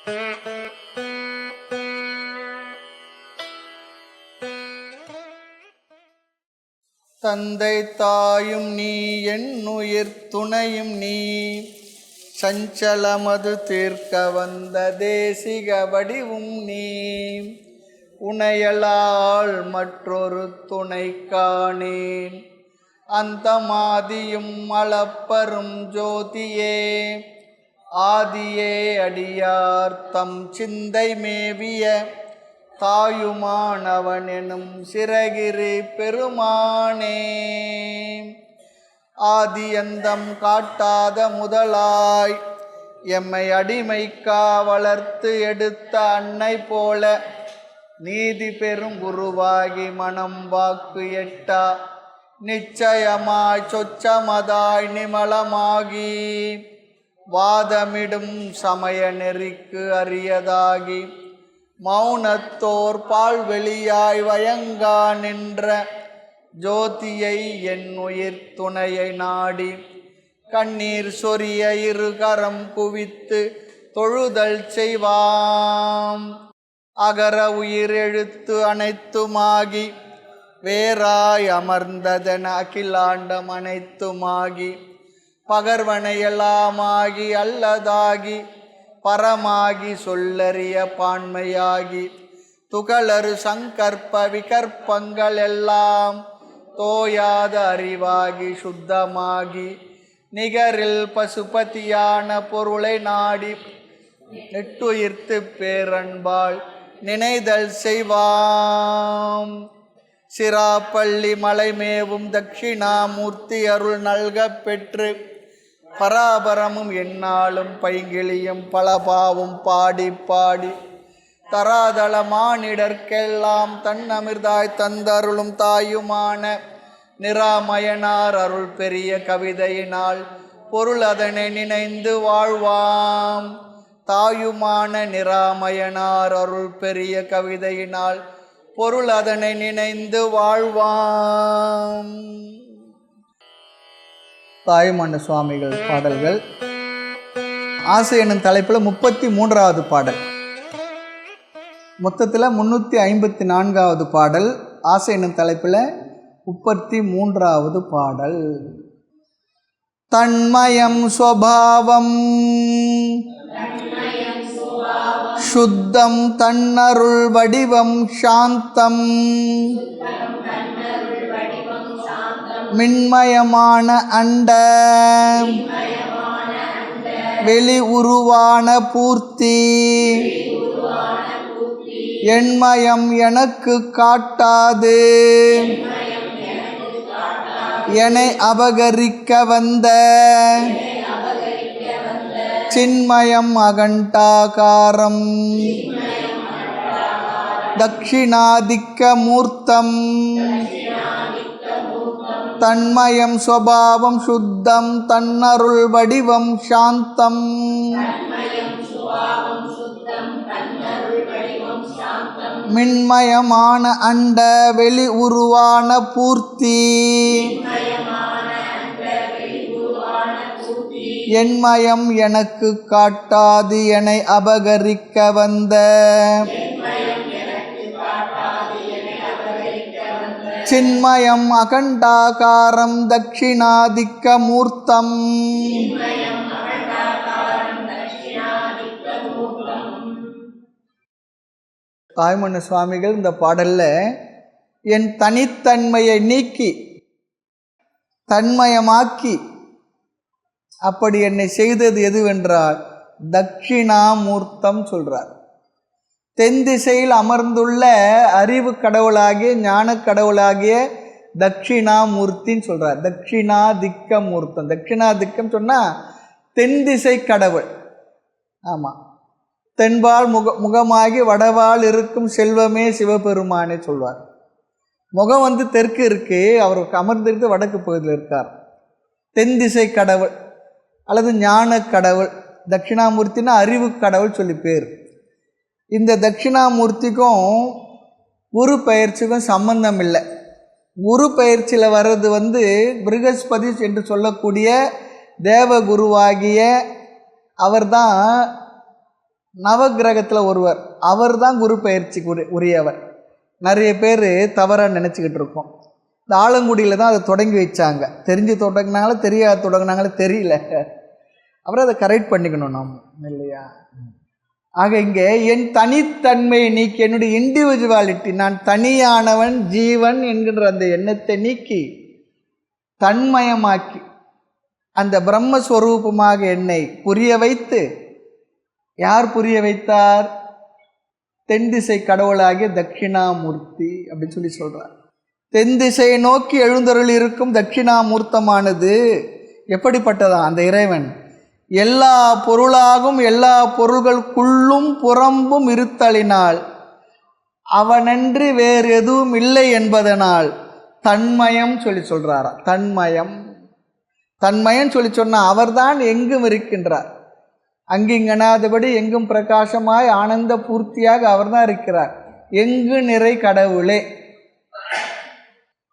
தந்தை தாயும் நீ என்னுயிர் துணையும் நீ சஞ்சலமது தீர்க்க வந்த தேசிக வடிவும் நீ உனையலால் மற்றொரு துணை காணேன் அந்த மாதியும் அளப்பரும் ஜோதியே ஆதியே அடியார் தம் சிந்தை மேவிய தாயுமானவன் எனும் சிறகிரி பெருமானே ஆதியந்தம் காட்டாத முதலாய் எம்மை அடிமைக்கா வளர்த்து எடுத்த அன்னை போல நீதி பெரும் குருவாகி மனம் வாக்கு எட்டா நிச்சயமாய் சொச்சமதாய் நிமலமாகி வாதமிடும் சமய நெறிக்கு அரியதாகி மௌனத்தோர் பால்வெளியாய் வயங்கா நின்ற ஜோதியை என் உயிர் துணையை நாடி கண்ணீர் சொரிய இருகரம் குவித்து தொழுதல் செய்வாம் அகர உயிர் எழுத்து அனைத்துமாகி வேறாய் அமர்ந்ததென அகிலாண்டம் அனைத்துமாகி பகர்வனையெல்லாமாகி அல்லதாகி பரமாகி சொல்லறிய பான்மையாகி துகளறு சங்கற்ப விகற்பங்கள் எல்லாம் தோயாத அறிவாகி சுத்தமாகி நிகரில் பசுபதியான பொருளை நாடி நெட்டுயிர்த்து பேரன்பாள் நினைதல் செய்வாம் சிராப்பள்ளி மலைமேவும் தட்சிணாமூர்த்தி அருள் நல்க பெற்று பராபரமும் எந்நாளும் பைங்கிளியும் பலபாவும் பாடி பாடி தராதள மானிடர்க்கெல்லாம் தன்னமிர்தாய் தந்தருளும் தாயுமான நிராமயனார் அருள் பெரிய கவிதையினால் பொருள் அதனை நினைந்து வாழ்வாம் தாயுமான நிராமயனார் அருள் பெரிய கவிதையினால் பொருள் அதனை நினைந்து வாழ்வாம். தாயுமான சுவாமிகள் பாடல்கள் ஆசை என்னும் தலைப்பில் 33வது பாடல், மொத்தத்தில் 354வது பாடல். ஆசை என்னும் தலைப்பில் 33வது பாடல். தன்மயம் ஸ்வபாவம் சுத்தம் தன்னருள் வடிவம் சாந்தம் மின்மயமான அண்ட வெளி உருவான பூர்த்தி எண்மயம் எனக்கு காட்டாது என்னை அபகரிக்க வந்த சின்மயம் அகண்டாகாரம் தக்ஷிணாதிக்க மூர்த்தம் தன்மயம் ஸ்வபாவம் சுத்தம் தன்னருள் வடிவம் சாந்தம் மின்மயமான அண்ட வெளி உருவான பூர்த்தி என்மயம் எனக்கு காட்டாது என்னை அபகரிக்க வந்த சின்மயம் அகண்டாகாரம் தட்சிணாதிக்க மூர்த்தம். தாயுமான சுவாமிகள் இந்த பாடலில் என் தனித்தன்மையை நீக்கி தன்மயமாக்கி அப்படி என்னை செய்தது எதுவென்றால் தட்சிணாமூர்த்தம் சொல்கிறார். தென் திசையில் அமர்ந்துள்ள அறிவு கடவுளாகிய ஞான கடவுளாகிய தட்சிணாமூர்த்தின்னு சொல்கிறார். தட்சிணாதிக்க மூர்த்தம். தட்சிணாதிக்கம் சொன்னால் தென் திசை கடவுள். ஆமாம், தென்பால் முகமாகி வடவால் இருக்கும் செல்வமே சிவபெருமானே சொல்வார். முகம் தெற்கு இருக்கு, அவருக்கு அமர்ந்திருக்கு வடக்கு பகுதியில் இருக்கார். தென் திசை கடவுள் அல்லது ஞான கடவுள். தட்சிணாமூர்த்தினா அறிவு கடவுள் சொல்லி பேர். இந்த தட்சிணாமூர்த்திக்கும் குரு பயிற்சிக்கும் சம்பந்தம் இல்லை. குரு பயிற்சியில் வர்றது பிருகஸ்பதி என்று சொல்லக்கூடிய தேவகுருவாகிய அவர்தான் நவகிரகத்தில் ஒருவர், அவர் தான் குரு பயிற்சிக்கு உரியவர். நிறைய பேர் தவறாக நினச்சிக்கிட்டு இருக்கோம். இந்த ஆலங்குடியில் தான் அதை தொடங்கி வச்சாங்க. தெரிஞ்சு தொடங்கினாங்களோ தெரியாது தொடங்கினாங்களோ தெரியல. அப்புறம் அதை கரெக்ட் பண்ணிக்கணும் நம்ம, இல்லையா? ஆக இங்கே என் தனித்தன்மையை நீக்கி, என்னுடைய இண்டிவிஜுவாலிட்டி, நான் தனியானவன் ஜீவன் என்கின்ற அந்த எண்ணத்தை நீக்கி தன்மயமாக்கி அந்த பிரம்மஸ்வரூபமாக என்னை புரிய வைத்து, யார் புரிய வைத்தார்? தென் திசை கடவுளாகிய தட்சிணாமூர்த்தி அப்படின்னு சொல்லி சொல்றார். தென் திசையை நோக்கி எழுந்தருள் இருக்கும் தட்சிணாமூர்த்தமானது எப்படிப்பட்டதா? அந்த இறைவன் எல்லா பொருளாகும் எல்லா பொருள்களுக்குள்ளும் புறம்பும் இருத்தலினால் அவனன்றி வேறு எதுவும் இல்லை என்பதனால் தன்மயம் சொல்லி சொல்றாரா. தன்மயம் சொல்லி சொன்னால் அவர்தான் எங்கும் இருக்கின்றார். அங்கிங்கனாதபடி எங்கும் பிரகாசமாய் ஆனந்த பூர்த்தியாக அவர்தான் இருக்கிறார். எங்கு நிறை கடவுளே.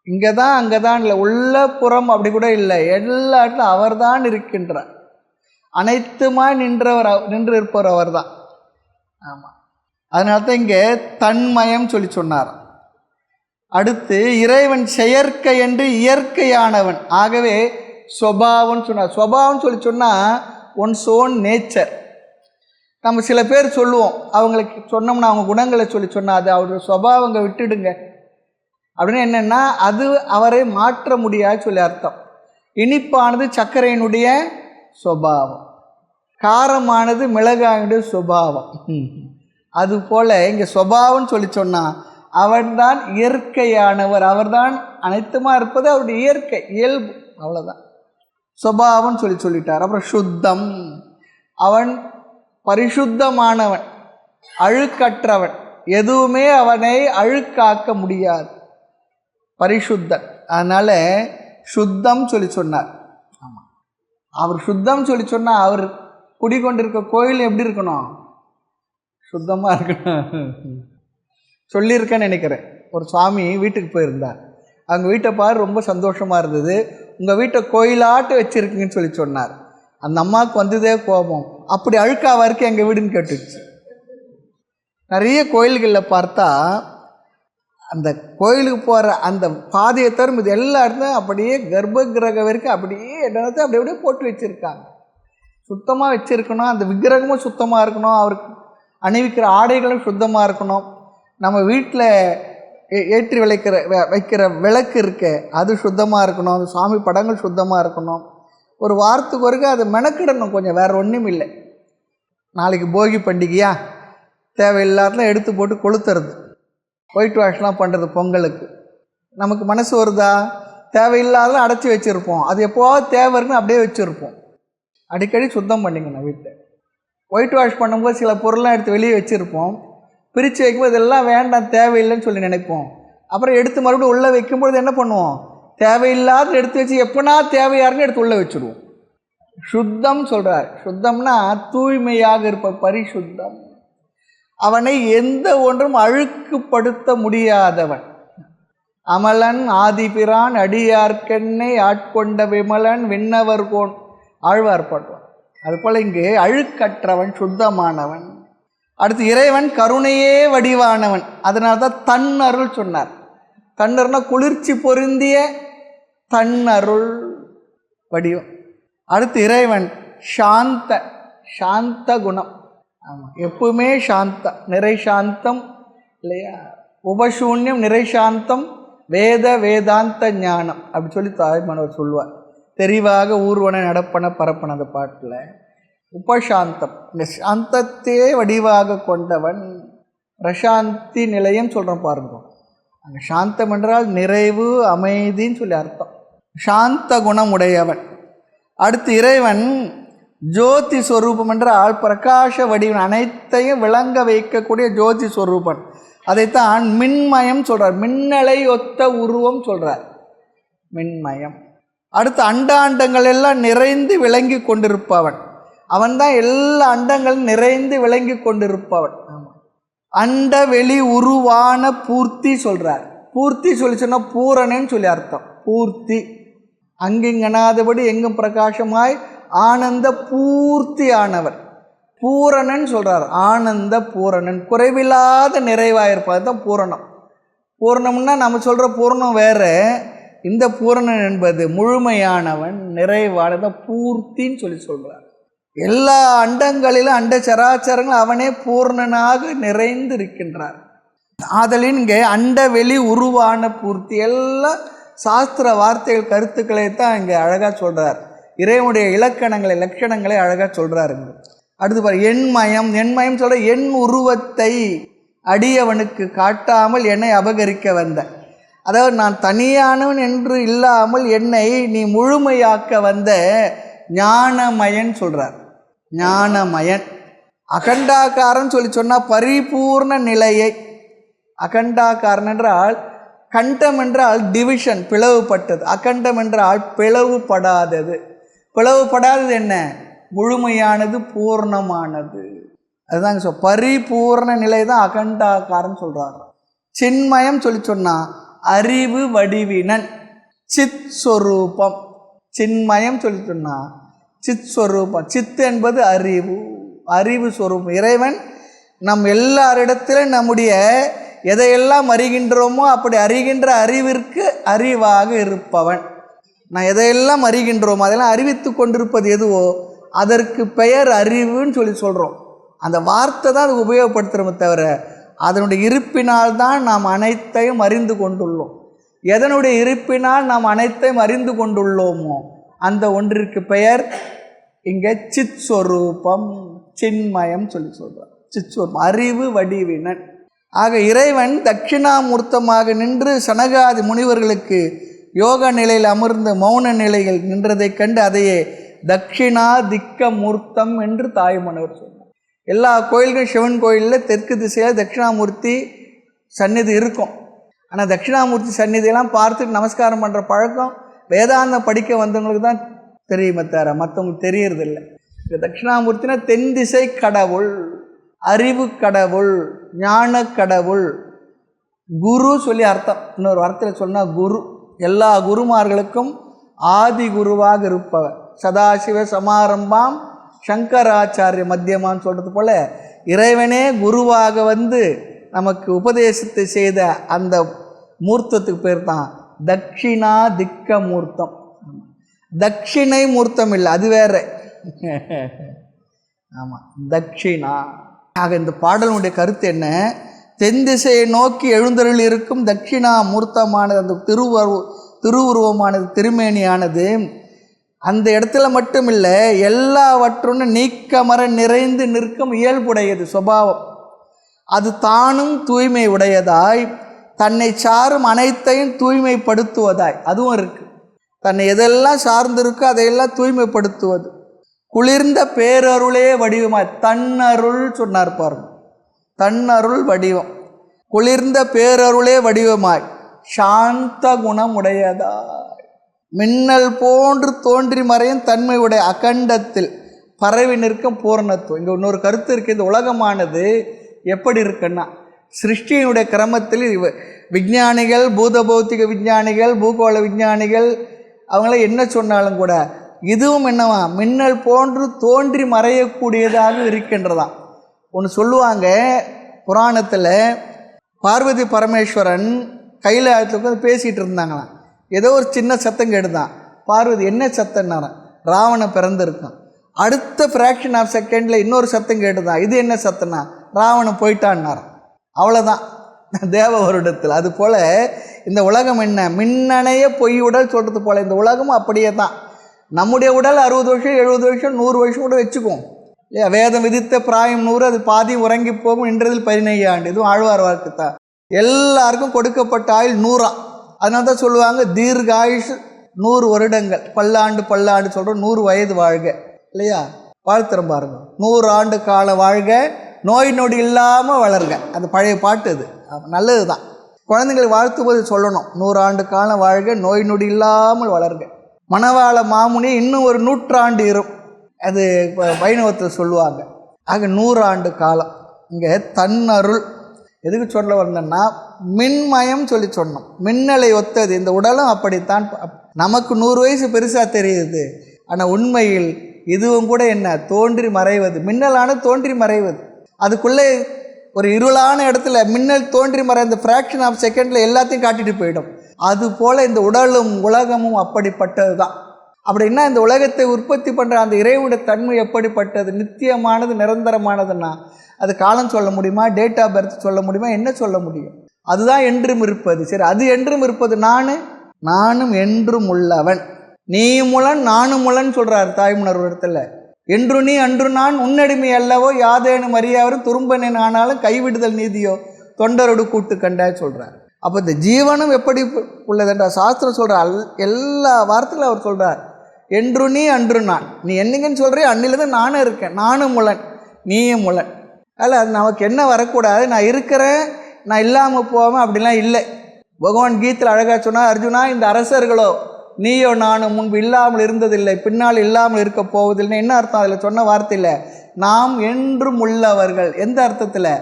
இங்கதான் அங்கதான் இல்லை, உள்ள புறம் அப்படி கூட இல்லை, எல்லா இடத்துல அவர்தான் இருக்கின்றார். அனைத்துமாய் நின்று இருப்பவர் அவர் தான். ஆமாம், அதனால தான் இங்கே தன்மயம் சொல்லி சொன்னார். அடுத்து இறைவன் செயற்கை என்று இயற்கையானவன். ஆகவே ஸ்வபாவம்னு சொன்னார். ஸ்வபாவம் சொல்லி சொன்னால் ஒன்ஸ் ஓன் நேச்சர். நம்ம சில பேர் சொல்லுவோம், அவங்களுக்கு சொன்னோம்னா அவங்க குணங்களை சொல்லி சொன்னால் அது அவருடைய ஸ்வபாவங்க விட்டுடுங்க அப்படின்னு. என்னென்னா அது அவரை மாற்ற முடியாது சொல்லி அர்த்தம். இனிப்பானது சர்க்கரையினுடைய சுபாவம், காரமானது மிளகாயினுடைய சுபாவம். அதுபோல் இங்கே சுபாவம்னு சொல்லி சொன்னால் அவன்தான் இயற்கையானவர், அவர்தான் அனைத்துமா இருப்பது அவருடைய இயற்கை இயல்பு, அவ்வளோதான். சுபாவம் சொல்லிட்டார். அப்புறம் சுத்தம், அவன் பரிசுத்தமானவன், அழுக்கற்றவன், எதுவுமே அவனை அழுக்காக்க முடியாது, பரிசுத்தன். அதனால் சுத்தம் சொல்லி சொன்னார். ஆமாம், அவர் சுத்தம் சொல்லி சொன்னால் அவர் குடிக்கொண்டிருக்க கோயில் எப்படி இருக்கணும்? சுத்தமாக இருக்கணும். சொல்லியிருக்கேன்னு நினைக்கிறேன். ஒரு சுவாமி வீட்டுக்கு போயிருந்தார். அவங்க வீட்டை பாரு ரொம்ப சந்தோஷமாக இருந்தது. உங்கள் வீட்டை கோயிலாட்டு வச்சுருக்கீங்கன்னு சொல்லி சொன்னார். அந்த அம்மாவுக்கு வந்ததே கோபம், அப்படி அழுக்காவா இருக்கு எங்கள் வீடுன்னு கேட்டுச்சு. நிறைய கோயில்களில் பார்த்தா அந்த கோயிலுக்கு போகிற அந்த பாதையை தரும் இது எல்லா இடத்துலையும் அப்படியே கர்ப்ப கிரகம் வரைக்கும் அப்படியே இடத்தை அப்படி அப்படியே போட்டு வச்சுருக்காங்க. சுத்தமாக வச்சுருக்கணும். அந்த விக்கிரகமும் சுத்தமாக இருக்கணும், அவருக்கு அணிவிக்கிற ஆடைகளும் சுத்தமாக இருக்கணும். நம்ம வீட்டில் ஏற்றி வைக்கிற விளக்கு இருக்க அது சுத்தமாக இருக்கணும். அந்த சுவாமி படங்கள் சுத்தமாக இருக்கணும். ஒரு வாரத்துக்கு ஒருக்க அதை மெனக்கிடணும் கொஞ்சம், வேறு ஒன்றும் இல்லை. நாளைக்கு போகி பண்டிகையா, தேவையில்லாதலாம் எடுத்து போட்டு கொளுத்துறது, ஒயிட் வாஷ்லாம் பண்ணுறது பொங்கலுக்கு. நமக்கு மனசு வருதா? தேவையில்லாதலாம் அடைச்சி வச்சுருப்போம், அது எப்போவாவது தேவை இருக்குன்னு அப்படியே வச்சுருப்போம். அடிக்கடி சுத்தம் பண்ணிக்கணும் வீட்டை. ஒயிட் வாஷ் பண்ணும்போது சில பொருள்லாம் எடுத்து வெளியே வச்சுருப்போம், பிரித்து வைக்கும்போது இதெல்லாம் வேண்டாம் தேவையில்லைன்னு சொல்லி நினைப்போம். அப்புறம் எடுத்து மறுபடியும் உள்ளே வைக்கும்பொழுது என்ன பண்ணுவோம்? தேவையில்லாத எடுத்து வச்சு எப்போனா தேவையாருன்னு எடுத்து உள்ளே வச்சுருவோம். சுத்தம் சொல்கிறார். சுத்தம்னா தூய்மையாக இருப்ப, பரிசுத்தம். அவனை எந்த ஒன்றும் அழுக்குப்படுத்த முடியாதவன். அமலன் ஆதிபிரான் அடியார்க்கென்னை ஆட்கொண்ட விமலன் விண்ணவர் கோன் ஆழ்வார் பாடுவான். அதுபோல் இங்கு அழுக்கற்றவன், சுத்தமானவன். அடுத்து இறைவன் கருணையே வடிவானவன். அதனால தான் தன்னருள் சொன்னார். தன்னருள்னா குளிர்ச்சி பொருந்திய தன்னருள் வடிவம். அடுத்து இறைவன் சாந்த, சாந்த குணம். ஆமாம், எப்பவுமே சாந்தம், நிறை சாந்தம் இல்லையா? உபசூன்யம் நிறை சாந்தம் வேத வேதாந்த ஞானம் அப்படி சொல்லி தாய்மானவர் சொல்லுவார். தெரிவாக ஊர்வன நடப்பன பரப்பன அந்த பாட்டில். உபசாந்தம், இந்த சாந்தத்தையே வடிவாக கொண்டவன். பிரசாந்தி நிலையம் சொல்கிறோம் பாருங்க. அங்கே சாந்தம் என்றால் நிறைவு, அமைதின்னு சொல்லி அர்த்தம். சாந்த குணம் உடையவன். அடுத்து இறைவன் ஜோதி ஸ்வரூபம் என்றால் பிரகாச வடிவன், அனைத்தையும் விளங்க வைக்கக்கூடிய ஜோதி ஸ்வரூபன். அதைத்தான் மின்மயம் சொல்கிறார். மின்னலை ஒத்த உருவம் சொல்கிறார், மின்மயம். அடுத்து அண்டாண்டங்கள் எல்லாம் நிறைந்து விளங்கி கொண்டிருப்பவன். அவன்தான் எல்லா அண்டங்களும் நிறைந்து விளங்கி கொண்டிருப்பவன். ஆமாம், அண்ட வெளி உருவான பூர்த்தி சொல்கிறார். பூர்த்தி சொல்லி சொன்னால் பூரணன்னு சொல்லி அர்த்தம். பூர்த்தி, அங்கிங்கனாதபடி எங்கும் பிரகாசமாய் ஆனந்த பூர்த்தி ஆனவர். பூரணன் சொல்கிறார். ஆனந்த பூரணன், குறைவில்லாத நிறைவாக இருப்பது தான் பூரணம். பூரணம்னா நம்ம சொல்கிற பூரணம் வேறு. இந்த பூரணன் என்பது முழுமையானவன், நிறைவானத பூர்த்தின்னு சொல்லி சொல்கிறார். எல்லா அண்டங்களிலும் அண்ட சராச்சரங்கள் அவனே பூர்ணனாக நிறைந்து இருக்கின்றார். ஆதலின் இங்கே அண்ட வெளி உருவான பூர்த்தி எல்லாம் சாஸ்திர வார்த்தைகள் கருத்துக்களை தான் இங்கே அழகாக சொல்கிறார். இறைவனுடைய இலக்கணங்களை லட்சணங்களை அழகாக சொல்கிறாருங்க. அடுத்து பாரு, எண்மயம். எண்மயம் சொல்கிற என் உருவத்தை அடியவனுக்கு காட்டாமல் என்னை அபகரிக்க வந்த, அதாவது நான் தனியானவன் என்று இல்லாமல் என்னை நீ முழுமையாக்க வந்த ஞானமயன் சொல்கிறார். ஞானமயன். அகண்டாக்காரன் சொல்லி சொன்னால் பரிபூர்ண நிலையை. அகண்டாக்காரன் என்றால், கண்டம் என்றால் டிவிஷன், பிளவுபட்டது. அகண்டம் என்றால் பிளவுபடாதது. பிளவுபடாதது என்ன? முழுமையானது, பூர்ணமானது. அதுதாங்க பரிபூர்ண நிலை தான் அகண்டாக்காரன் சொல்கிறார். சின்மயம் சொல்லி சொன்னால் அறிவு வடிவினன், சித் ஸ்வரூபம். சின்மயம் சொல்லி சொன்னால் சித் ஸ்வரூபம். சித்து என்பது அறிவு, அறிவு ஸ்வரூபம். இறைவன் நம் எல்லாரிடத்திலும் நம்முடைய எதையெல்லாம் அறிகின்றோமோ அப்படி அறிகின்ற அறிவிற்கு அறிவாக இருப்பவன். நான் எதையெல்லாம் அறிகின்றோமோ அதெல்லாம் அறிவித்து கொண்டிருப்பது எதுவோ அதற்கு பெயர் அறிவுன்னு சொல்லி சொல்கிறோம். அந்த வார்த்தை தான் அது உபயோகப்படுத்துகிறோமே தவிர அதனுடைய இருப்பினால் தான் நாம் அனைத்தையும் அறிந்து கொண்டுள்ளோம். எதனுடைய இருப்பினால் நாம் அனைத்தையும் அறிந்து கொண்டுள்ளோமோ அந்த ஒன்றிற்கு பெயர் இங்கே சித் ஸ்வரூபம், சின்மயம் சொல்லி சொல்கிறார். சித் ஸ்வரூபம், அறிவு வடிவினன். ஆக இறைவன் தட்சிணாமூர்த்தமாக நின்று சனகாதி முனிவர்களுக்கு யோக நிலையில் அமர்ந்த மௌன நிலையில் நின்றதை கண்டு அதையே தட்சிணா திக்க மூர்த்தம் என்று தாய்மனவர் சொன்னார். எல்லா கோயில்களும் சிவன் கோயிலில் தெற்கு திசையில் தட்சிணாமூர்த்தி சந்நிதி இருக்கும். ஆனால் தட்சிணாமூர்த்தி சந்நிதியெல்லாம் பார்த்துட்டு நமஸ்காரம் பண்ணுற பழக்கம் வேதாந்தம் படிக்க வந்தவங்களுக்கு தான் தெரியுமே தவிர மற்றவங்களுக்கு தெரியறதில்லை. தட்சிணாமூர்த்தினா தென் திசை கடவுள், அறிவு கடவுள், ஞான கடவுள், குரு சொல்லி அர்த்தம். இன்னொரு வார்த்தையில் சொன்னால் குரு, எல்லா குருமார்களுக்கும் ஆதி குருவாக இருப்பவர். சதாசிவ சமாரம்பாம் சங்கராச்சாரிய மத்தியமான்னு சொல்கிறது போல் இறைவனே குருவாக வந்து நமக்கு உபதேசத்தை செய்த அந்த மூர்த்தத்துக்கு பேர் தான் தட்சிணா திக்க மூர்த்தம். தட்சிணை மூர்த்தம் இல்லை, அது வேற. ஆமாம், தட்சிணா. ஆக இந்த பாடலுடைய கருத்து என்ன? தென் திசையை நோக்கி எழுந்தருள் இருக்கும் தட்சிணா மூர்த்தமானது, அந்த திருவுருவமானது, திருமேனியானது அந்த இடத்துல மட்டும் இல்லை, எல்லாவற்றும் நீக்கமர நிறைந்து நிற்கும் இயல்புடையது, சுபாவம். அது தானும் தூய்மை உடையதாய் தன்னை சாரும் அனைத்தையும் தூய்மைப்படுத்துவதாய் அதுவும் இருக்குது. தன்னை எதெல்லாம் சார்ந்திருக்கோ அதையெல்லாம் தூய்மைப்படுத்துவது. குளிர்ந்த பேரருளே வடிவமாய், தன்னருள் சொன்னார் பாருங்க, தன்னருள் வடிவம். குளிர்ந்த பேரருளே வடிவமாய் சாந்த குணம் உடையதாய் மின்னல் போன்று தோன்றி மறையும் தன்மை உடைய அகண்டத்தில் பரவி நிற்கும் பூரணத்துவம். இங்கே இன்னொரு கருத்து இருக்குது. இந்த உலகமானது எப்படி இருக்குன்னா, சிருஷ்டியினுடைய கிரமத்தில் விஞ்ஞானிகள், பூத பௌத்திக விஞ்ஞானிகள், பூகோள விஞ்ஞானிகள் அவங்கள என்ன சொன்னாலும் கூட இதுவும் என்னவா மின்னல் போன்று தோன்றி மறையக்கூடியதாக இருக்கின்றதாம். ஒன்று சொல்லுவாங்க புராணத்தில், பார்வதி பரமேஸ்வரன் கைலாயத்துக்கு வந்து பேசிகிட்டு இருந்தாங்களாம். ஏதோ ஒரு சின்ன சத்தம் கேட்டுதான். பார்வதி என்ன சத்தம்னாரான், ராவணன் பிறந்திருக்கான். அடுத்த ஃப்ராக்ஷன் ஆஃப் செகண்டில் இன்னொரு சத்தம் கேட்டுதான், இது என்ன சத்தம்னா ராவணன் போயிட்டான்னாரான். அவ்வளோதான் தேவ வருடத்தில். அதுபோல் இந்த உலகம் என்ன, மின்னணைய பொய் உடல் சொல்கிறது போல் இந்த உலகமும் அப்படியே தான். நம்முடைய உடல் 60 வருஷம் 70 வருஷம் 100 வருஷம் கூட வச்சுக்குவோம் இல்லையா. வேதம் விதித்த பிராயம் 100, அது பாதி உறங்கி போகும், இன்றதில் 17 ஆண்டு. இதுவும் ஆழ்வார் வாக்கு தான். எல்லாருக்கும் கொடுக்கப்பட்ட ஆயுள் 100. அதனால தான் சொல்லுவாங்க தீர்காயுஷ் 100 வருடங்கள், பல்லாண்டு பல்லாண்டு சொல்கிறோம், 100 வயது வாழ்க இல்லையா. வாழ்த்துறோம் பாருங்க, 100 ஆண்டு காலம் வாழ்க, நோய் நொடி இல்லாமல் வளர்க. அது பழைய பாட்டு, அது நல்லது தான். குழந்தைங்களுக்கு வாழ்த்தும்போது சொல்லணும், 100 ஆண்டு காலம் வாழ்க, நோய் நொடி இல்லாமல் வளர்க. மணவாள மாமுனி இன்னும் ஒரு 100 ஆண்டு இருக்கும், அது வைணவத்தில் சொல்லுவாங்க. ஆக 100 ஆண்டு காலம். இங்கே தன்னருள் எதுக்கு சொல்ல வந்தேன்னா, மின்மயம் சொல்லி சொன்னோம். மின்னலை ஒத்தது இந்த உடலும் அப்படித்தான். நமக்கு 100 வயசு பெருசாக தெரியுது, ஆனால் உண்மையில் இதுவும் கூட என்ன, தோன்றி மறைவது. மின்னலான தோன்றி மறைவது. அதுக்குள்ளே ஒரு இருளான இடத்துல மின்னல் தோன்றி மறைந்த ஃப்ராக்ஷன் ஆஃப் செகண்டில் எல்லாத்தையும் காட்டிட்டு போயிடும். அதுபோல் இந்த உடலும் உலகமும் அப்படிப்பட்டது தான். அப்படின்னா இந்த உலகத்தை உற்பத்தி பண்ணுற அந்த இறைவனுடைய தன்மை எப்படிப்பட்டது? நித்தியமானது, நிரந்தரமானதுன்னா அது காலம் சொல்ல முடியுமா? டேட் ஆஃப் பர்த் சொல்ல முடியுமா? என்ன சொல்ல முடியும்? அதுதான் என்றும் இருப்பது. சரி, அது என்றும் இருப்பது. நானும் என்றும் உள்ளவன். நீ முலன் நானும் முலன் சொல்கிறார் தாய்மலர் இடத்துல. என்று நீ அன்று நான் உன்னடிமை அல்லவோ யாதேனும் அறியாவரும் துரும்பனேன் ஆனாலும் கைவிடுதல் நீதியோ தொண்டரோடு கூட்டு கண்டா சொல்கிறார். அப்போ இந்த ஜீவனும் எப்படி உள்ளதுன்ற சாஸ்திரம் சொல்கிறார். எல்லா வார்த்தைகளும் அவர் சொல்கிறார். என்று நீ அன்று நான். நீ என்னங்கன்னு சொல்கிறே, அன்னிலேருந்து நானும் இருக்கேன். நானும் முலன் நீயும் முலன். அதில் அது நமக்கு என்ன வரக்கூடாது, நான் இருக்கிறேன் நான் இல்லாமல் போவேன் அப்படிலாம் இல்லை. பகவான் கீதையில் அழகாக சொன்னால், அர்ஜுனா இந்த அரசர்களோ நீயோ நானும் முன்பு இல்லாமல் இருந்ததில்லை, பின்னால் இல்லாமல் இருக்க போவதில்லை. என்ன அர்த்தம் அதில் சொன்ன வார்த்தையில்? நாம் என்றும் உள்ளவர்கள். எந்த அர்த்தத்தில்?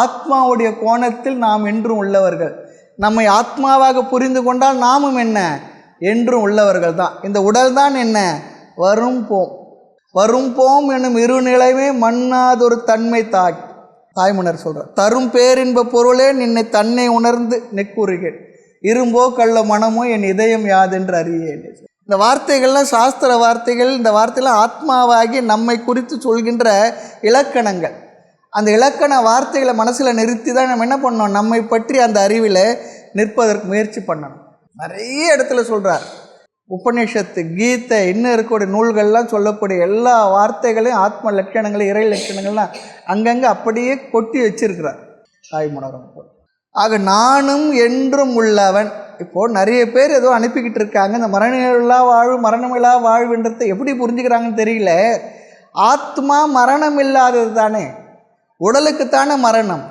ஆத்மாவுடைய கோணத்தில் நாம் என்றும் உள்ளவர்கள். நம்மை ஆத்மாவாக புரிந்து கொண்டால் நாமும் என்ன, என்றும் உள்ளவர்கள் தான். இந்த உடல் தான் என்ன, வரும் போம் என்னும் இருநிலைமே மண்ணாதொரு தன்மை தாய்மன்னர் சொல்கிறார். தரும் பேரின்ப பொருளே நின்னை தன்னை உணர்ந்து நெக்குறுகிறேன், இரும்போ கள்ள மனமோ என் இதயம் யாதென்று அறியேன். இந்த வார்த்தைகள்லாம் சாஸ்திர வார்த்தைகள். இந்த வார்த்தைகள் ஆத்மாவாகி நம்மை குறித்து சொல்கின்ற இலக்கணங்கள். அந்த இலக்கண வார்த்தைகளை மனசில் நிறுத்தி தான் நம்ம என்ன பண்ணோம், நம்மை பற்றி அந்த அறிவில் நிற்பதற்கு முயற்சி பண்ணணும். நிறைய இடத்துல சொல்கிறார். உபநிஷத்து, கீதை, இன்னும் இருக்கக்கூடிய நூல்கள்லாம் சொல்லக்கூடிய எல்லா வார்த்தைகளையும் ஆத்ம லட்சணங்கள், இறை லட்சணங்கள்லாம் அங்கங்கே அப்படியே கொட்டி வச்சிருக்கிறார் தாய்மலரும். ஆக நானும் என்றும் உள்ளவன். இப்போது நிறைய பேர் ஏதோ அனுப்பிக்கிட்டு இருக்காங்க. இந்த மரணமில்லா வாழ்வு மரணமில்லா வாழ்வுன்றதை எப்படி புரிஞ்சுக்கிறாங்கன்னு தெரியல. ஆத்மா மரணம் இல்லாதது தானே, உடலுக்குத்தானே மரணம்.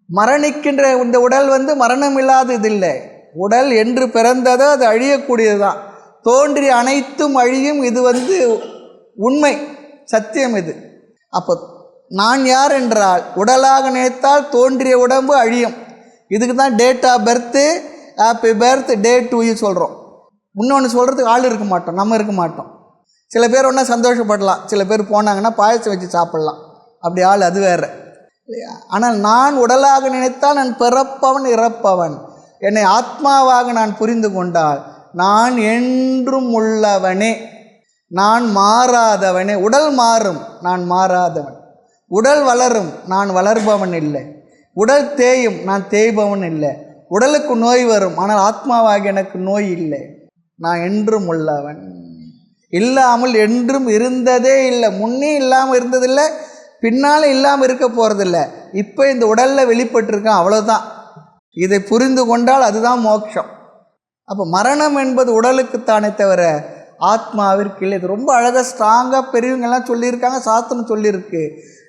மரணிக்கின்ற இந்த உடல் மரணம் இல்லாதது இல்லை. உடல் என்று பிறந்ததோ அது அழியக்கூடியது தான். தோன்றி அனைத்தும் அழியும். இது உண்மை, சத்தியம் இது. அப்போ நான் யார் என்றால், உடலாக நினைத்தால் தோன்றிய உடம்பு அழியும். இதுக்கு தான் date of birth, happy birthday to you சொல்கிறோம். இன்னொன்று சொல்கிறதுக்கு ஆள் இருக்க மாட்டோம், நம்ம இருக்க மாட்டோம். சில பேர் ஒன்றா சந்தோஷப்படலாம், சில பேர் போனாங்கன்னா பாயசம் வச்சு சாப்பிட்லாம், அப்படி ஆள் அது வேறு இல்லையா. ஆனால் நான் உடலாக நினைத்தால் நான் பிறப்பவன் இறப்பவன். என்னை ஆத்மாவாக நான் புரிந்து கொண்டால் நான் என்றும் உள்ளவனே, நான் மாறாதவனே. உடல் மாறும், நான் மாறாதவன். உடல் வளரும், நான் வளர்பவன் இல்லை. உடல் தேயும், நான் தேய்பவன் இல்லை. உடலுக்கு நோய் வரும், ஆனால் ஆத்மாவாக எனக்கு நோய் இல்லை. நான் என்றும் உள்ளவன். இல்லாமல் என்றும் இருந்ததே இல்லை. முன்னே இல்லாமல் இருந்ததில்லை, பின்னால் இல்லாமல் இருக்க போகிறதில்ல. இப்போ இந்த உடலில் வெளிப்பட்டிருக்கான், அவ்வளோதான். இதை புரிந்து கொண்டால் அதுதான் மோட்சம். அப்போ மரணம் என்பது உடலுக்குத்தானே தவிர ஆத்மாவிற்கு இல்லை. இது ரொம்ப அழகாக ஸ்ட்ராங்காக பெரியவங்கெல்லாம் சொல்லியிருக்காங்க, சாஸ்திரம் சொல்லியிருக்கு.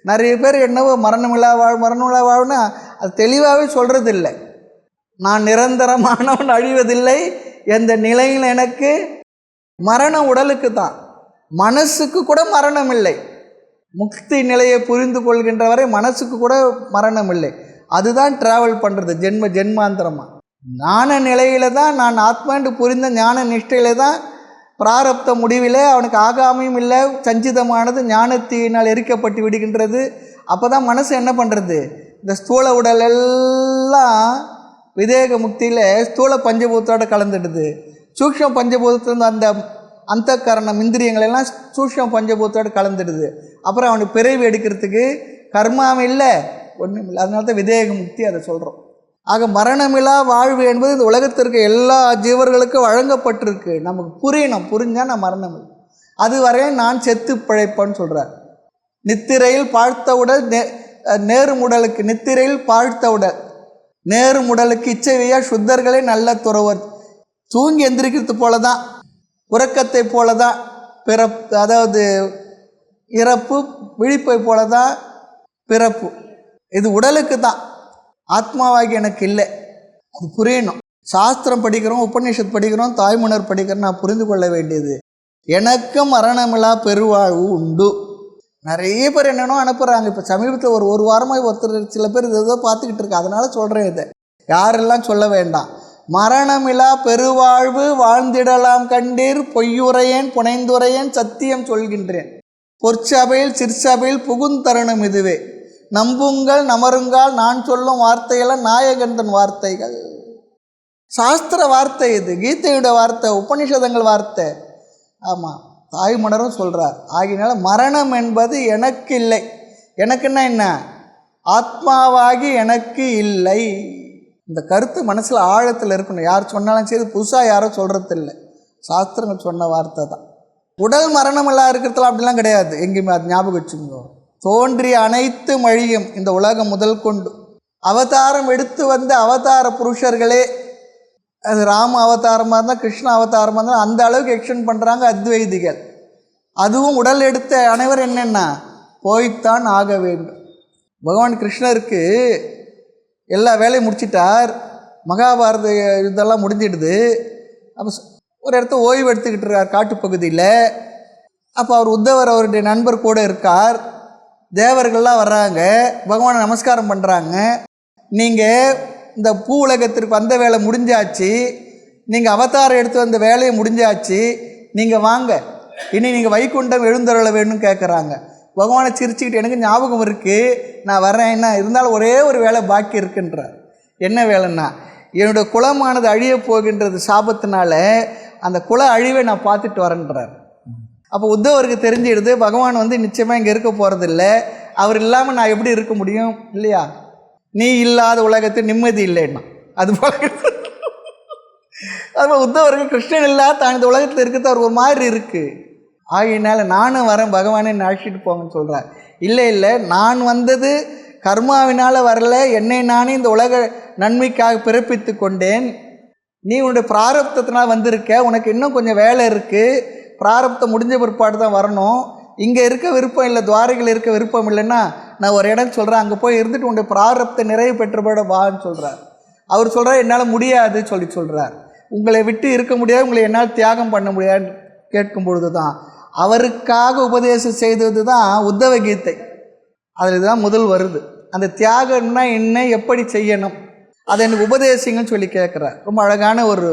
நிறைய பேர் என்னவோ மரணமில்லா வாழ்வுன்னா அது தெளிவாகவே சொல்கிறதில்லை. நான் நிரந்தரமானவன், அழிவதில்லை, எந்த நிலையில் எனக்கு மரணம் உடலுக்கு தான். மனசுக்கு கூட மரணம் இல்லை. முக்தி நிலையை புரிந்து கொள்கின்ற வரை மனசுக்கு கூட மரணம் இல்லை. அதுதான் ட்ராவல் பண்ணுறது ஜென்மாந்திரமாக. ஞான நிலையில் தான், நான் ஆத்மாண்டு புரிந்த ஞான நிஷ்டையில தான் பிராரப்த முடிவில் அவனுக்கு ஆகாமையும் இல்லை, சஞ்சிதமானது ஞானத்தினால் எரிக்கப்பட்டு விடுகின்றது. அப்போ தான் மனசு என்ன பண்ணுறது, இந்த ஸ்தூல உடல் எல்லாம் விதேக முக்தியில் ஸ்தூல பஞ்சபூதத்தோடு கலந்துடுது. சூக்ஷ்ம பஞ்சபூதத்துலேருந்து அந்த அந்த கரணம் இந்திரியங்களெல்லாம் சூக்ஷ்ம பஞ்சபூதத்தோடு கலந்துடுது. அப்புறம் அவனுக்கு பிறவி எடுக்கிறதுக்கு கர்மாவும் இல்லை, ஒன்றும் இல்லை. அதனால தான் விதேக முக்தி அதை சொல்கிறோம். ஆக மரணமில்லா வாழ்வு என்பது இந்த உலகத்திற்கு எல்லா ஜீவர்களுக்கும் வழங்கப்பட்டிருக்கு. நமக்கு புரியணும், புரிஞ்சால் நான் மரணம் இல்லை. அதுவரையும் நான் செத்து பிழைப்பேன்னு சொல்கிறார். நித்திரையில் பார்த்த உடல் நேரும் உடலுக்கு, நித்திரையில் பார்த்த உடல் நேரும் உடலுக்கு இச்சையா சுத்தர்களே நல்ல துறவர். தூங்கி எந்திரிக்கிறது போல தான், உறக்கத்தை போல தான் பிறப்பு, அதாவது இறப்பு, விழிப்பை போல தான் பிறப்பு. இது உடலுக்கு தான், ஆத்மாவாகி எனக்கு இல்லை. அது புரியணும். சாஸ்திரம் படிக்கிறோம், உபநிஷத் படிக்கிறோம், தாய்மன்னர் படிக்கிறோம். நான் புரிந்து கொள்ள வேண்டியது, எனக்கும் மரணமில்லா பெருவாழ்வு உண்டு. நிறைய பேர் என்னென்னோ அனுப்புகிறாங்க. இப்போ சமீபத்தில் ஒரு வாரமாக ஒருத்தர் சில பேர் இது ஏதோ பார்த்துக்கிட்டு இருக்கு. அதனால் சொல்கிறேன், இதை யாரெல்லாம் சொல்ல வேண்டாம். மரணமில்லா பெருவாழ்வு வாழ்ந்திடலாம் கண்டீர், பொய்யுரையேன் புனைந்துரையேன் சத்தியம் சொல்கின்றேன். பொற்சபையில் சிற்சபையில் புகுந்தருணம் இதுவே. நம்புங்கள் நமருங்கால் நான் சொல்லும் வார்த்தையெல்லாம் நாயகந்தன் வார்த்தைகள். சாஸ்திர வார்த்தை இது, கீதையோட வார்த்தை, உபனிஷதங்கள் வார்த்தை. ஆமாம், தாய்மணரும் சொல்கிறார். ஆகினால மரணம் என்பது எனக்கு இல்லை. எனக்குன்னா என்ன? ஆத்மாவாகி எனக்கு இல்லை. இந்த கருத்து மனசில் ஆழத்தில் இருக்கணும். யார் சொன்னாலும் சரி, புதுசாக யாரும் சொல்கிறது இல்லை, சாஸ்திரங்கள் சொன்ன வார்த்தை தான். உடல் மரணம் எல்லாம் இருக்கிறதுலாம் அப்படிலாம் கிடையாது எங்கேயுமே. அது ஞாபகம் வச்சுக்கோ. தோன்றிய அனைத்து மழியும் இந்த உலகம் முதல் கொண்டு அவதாரம் எடுத்து வந்த அவதார புருஷர்களே, அது ராம அவதாரமாக இருந்தால் கிருஷ்ண அவதாரமாக இருந்தால் அந்த அளவுக்கு எக்ஸ்டெண்ட் பண்ணுறாங்க அத்வைதிகள். அதுவும் உடல் எடுத்த அனைவர் என்னென்னா போய்த்தான் ஆக வேண்டும். பகவான் கிருஷ்ணருக்கு எல்லா வேலையும் முடிச்சிட்டார். மகாபாரத இதெல்லாம் முடிஞ்சிடுது. அப்போ ஒரு இடத்த ஓய்வு எடுத்துக்கிட்டு இருக்கார் காட்டுப்பகுதியில். அப்போ அவர் உத்தவர் அவருடைய நண்பர் கூட இருக்கார். தேவர்கள்லாம் வர்றாங்க, பகவானை நமஸ்காரம் பண்ணுறாங்க. நீங்கள் இந்த பூ உலகத்திற்கு வந்த வேலை முடிஞ்சாச்சு, நீங்கள் அவதாரம் எடுத்து வந்த வேலையை முடிஞ்சாச்சு, நீங்கள் வாங்க, இனி நீங்கள் வைகுண்டம் எழுந்தருள வேணும்னு கேட்குறாங்க. பகவானை சிரிச்சுக்கிட்டு, எனக்கு ஞாபகம் இருக்குது, நான் வரேன், என்ன இருந்தாலும் ஒரே ஒரு வேலை பாக்கி இருக்குன்றார். என்ன வேலைன்னா, என்னுடைய குலமானது அழிய போகின்றது சாபத்தினால, அந்த குல அழிவை நான் பார்த்துட்டு வரேன்றார். அப்போ உத்தவருக்கு தெரிஞ்சிடுது பகவான் நிச்சயமாக இங்கே இருக்க போகிறதில்ல, அவர் இல்லாமல் நான் எப்படி இருக்க முடியும் இல்லையா? நீ இல்லாத உலகத்தில் நிம்மதி இல்லைன்னா அது போல. அது உத்தவருக்கு கிருஷ்ணன் இல்லாத தான் இந்த உலகத்தில் இருக்கிறது அவர் ஒரு மாதிரி இருக்குது. ஆகையினால நானும் வரேன், பகவானே அழைச்சிட்டு போங்கன்னு சொல்கிறார். இல்லை இல்லை, நான் வந்தது கர்மாவினால் வரல, என்னை நானே இந்த உலக நன்மைக்காக பிறப்பித்து கொண்டேன். நீ உன்னுடைய பிராரப்தத்தினால் வந்திருக்க, உனக்கு இன்னும் கொஞ்சம் வேலை இருக்குது, பிராரப்தம் முடிஞ்ச பிற்பாடு தான் வரணும். இங்கே இருக்க விருப்பம் இல்லை, துவாரைகள் இருக்க விருப்பம் இல்லைன்னா நான் ஒரு இடம் சொல்கிறேன், அங்கே போய் இருந்துட்டு உன்னுடைய பிராரப்த நிறைவு பெற்றபட வான்னு சொல்கிறார். அவர் சொல்கிறார், என்னால் முடியாது சொல்கிறார். உங்களை விட்டு இருக்க முடியாது, உங்களை என்னால் தியாகம் பண்ண முடியாதுன்னு கேட்கும் பொழுது தான் அவருக்காக உபதேசம் செய்தது தான் உத்தவ கீதை. அதில் இதுதான் முதல் வருது. அந்த தியாகம்னா என்ன, எப்படி செய்யணும், அதை எனக்கு உபதேசிங்கன்னு சொல்லி கேட்குறார். ரொம்ப அழகான ஒரு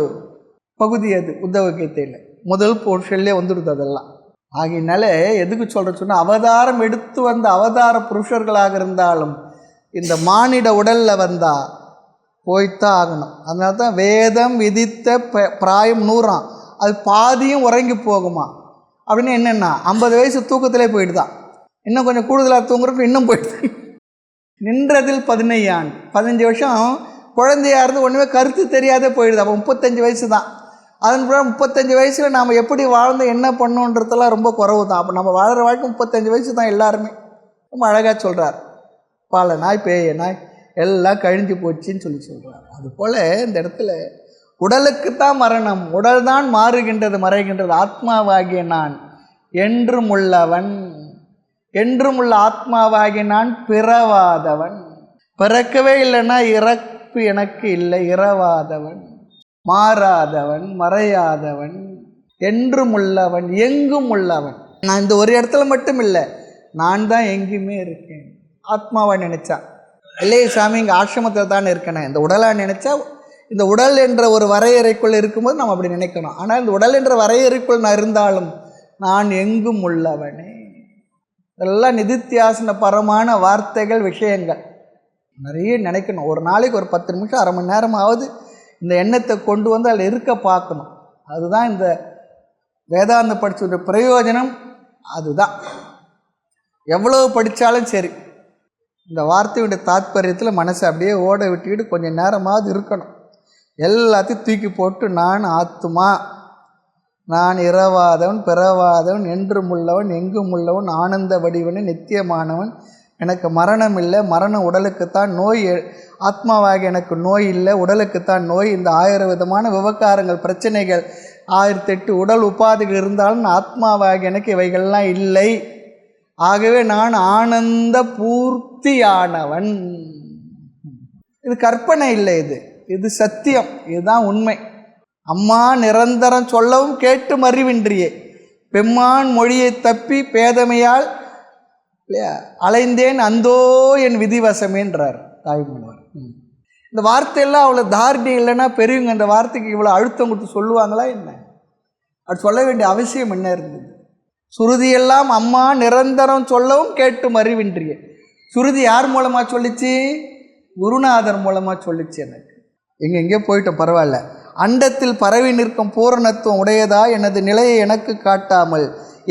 பகுதி அது உத்தவ கீதையில். முதல் போர்ஷன்லேயே வந்துடுது அதெல்லாம். ஆகினால எதுக்கு சொன்னால், அவதாரம் எடுத்து வந்த அவதார புருஷர்களாக இருந்தாலும் இந்த மானிட உடலில் வந்தால் போய்த்தான் ஆகணும். அதனால தான் வேதம் விதித்த பிராயம் 100 அது பாதியும் உறங்கி போகுமா அப்படின்னு. என்னென்னா 50 வயசு தூக்கத்திலே போயிடுதான், இன்னும் கொஞ்சம் கூடுதலாக தூங்குறப்ப இன்னும் போயிடுது. நின்றதில் 15 வருஷம் குழந்தையாக இருந்து ஒன்றுமே கருத்து தெரியாதே போயிடுது. அப்போ 35 வயசு தான். அதன் பிறகு 35 வயசில் நாம் எப்படி வாழ்ந்து என்ன பண்ணோன்றதெல்லாம் ரொம்ப குறவு தான். அப்போ நம்ம வாழ்கிற வாழ்க்கை 35 வயசு தான் எல்லாருமே. ரொம்ப அழகாக சொல்கிறார். பாலை நாய் பேய நாய் எல்லாம் கழிஞ்சு போச்சுன்னு சொல்கிறார். அதுபோல் இந்த இடத்துல உடலுக்குத்தான் மரணம், உடல் தான் மாறுகின்றது மறைகின்றது. ஆத்மாவாகிய நான் என்றும் உள்ளவன், என்றும் உள்ள ஆத்மாவாகிய நான் பிறவாதவன். பிறக்கவே இல்லைன்னா இறப்பு எனக்கு இல்லை, இரவாதவன், மாறாதவன், மறையாதவன், என்றும் உள்ளவன், எங்கும் உள்ளவன். நான் இந்த ஒரு இடத்துல மட்டும் இல்லை, நான் தான் எங்கேயுமே இருக்கேன். ஆத்மாவை நினச்சா இல்லையே சாமி இங்கே ஆசிரமத்தில் தான் இருக்கேன். இந்த உடலாக நினச்சா இந்த உடல் என்ற ஒரு வரையறைக்குள் இருக்கும்போது நம்ம அப்படி நினைக்கணும். ஆனால் இந்த உடல் என்ற வரையறைக்குள் நான் இருந்தாலும் நான் எங்கும் உள்ளவனே. இதெல்லாம் நிதித்தியாசன பரமான வார்த்தைகள், விஷயங்கள் நிறைய நினைக்கணும். ஒரு நாளைக்கு ஒரு 10 நிமிஷம், அரை மணி நேரமாவது இந்த எண்ணத்தை கொண்டு வந்து அதில் இருக்க பார்க்கணும். அதுதான் இந்த வேதாந்த படிச்சுடைய பிரயோஜனம். அதுதான் எவ்வளவு படித்தாலும் சரி, இந்த வார்த்தையுடைய தாத்பரியத்தில் மனசை அப்படியே ஓட விட்டுக்கிட்டு கொஞ்சம் நேரமாவது இருக்கணும். எல்லாத்தையும் தூக்கி போட்டு நான் ஆத்மா, நான் இரவாதவன், பிறவாதவன், என்றும் உள்ளவன், எங்கும் உள்ளவன், ஆனந்த வடிவன், நித்தியமானவன், எனக்கு மரணம் இல்லை, மரணம் உடலுக்குத்தான், நோய் ஆத்மாவாக எனக்கு நோய் இல்லை, உடலுக்குத்தான் நோய். இந்த 1000 விதமான விவகாரங்கள், பிரச்சனைகள், 1008 உடல் உபாதைகள் இருந்தாலும் ஆத்மாவாக எனக்கு இவைகள்லாம் இல்லை. ஆகவே நான் ஆனந்த பூர்த்தியானவன். இது கற்பனை இல்லை, இது சத்தியம், இதுதான் உண்மை. அம்மா நிரந்தரம் சொல்லவும் கேட்டும் அறிவின்றியே, பெம்மான் மொழியை தப்பி பேதமையால் அலைந்தேன் அந்தோ என் விதிவசமேன்றார் தாய்மொழிவர். இந்த வார்த்தையெல்லாம் அவ்வளோ தார்டி இல்லைன்னா பெரியவங்க இந்த வார்த்தைக்கு இவ்வளோ அழுத்தம் கொடுத்து சொல்லுவாங்களா என்ன? அது சொல்ல வேண்டிய அவசியம் என்ன இருந்தது? சுருதியெல்லாம் அம்மா நிரந்தரம் சொல்லவும் கேட்டும் அறிவின்றிய. சுருதி யார் மூலமாக சொல்லிச்சு? குருநாதர் மூலமாக சொல்லிச்சு. எனக்கு எங்கெங்கே போயிட்டோம், பரவாயில்ல. அண்டத்தில் பரவி நிற்கும் பூரணத்துவம் உடையதா எனது நிலையை எனக்கு காட்டாமல்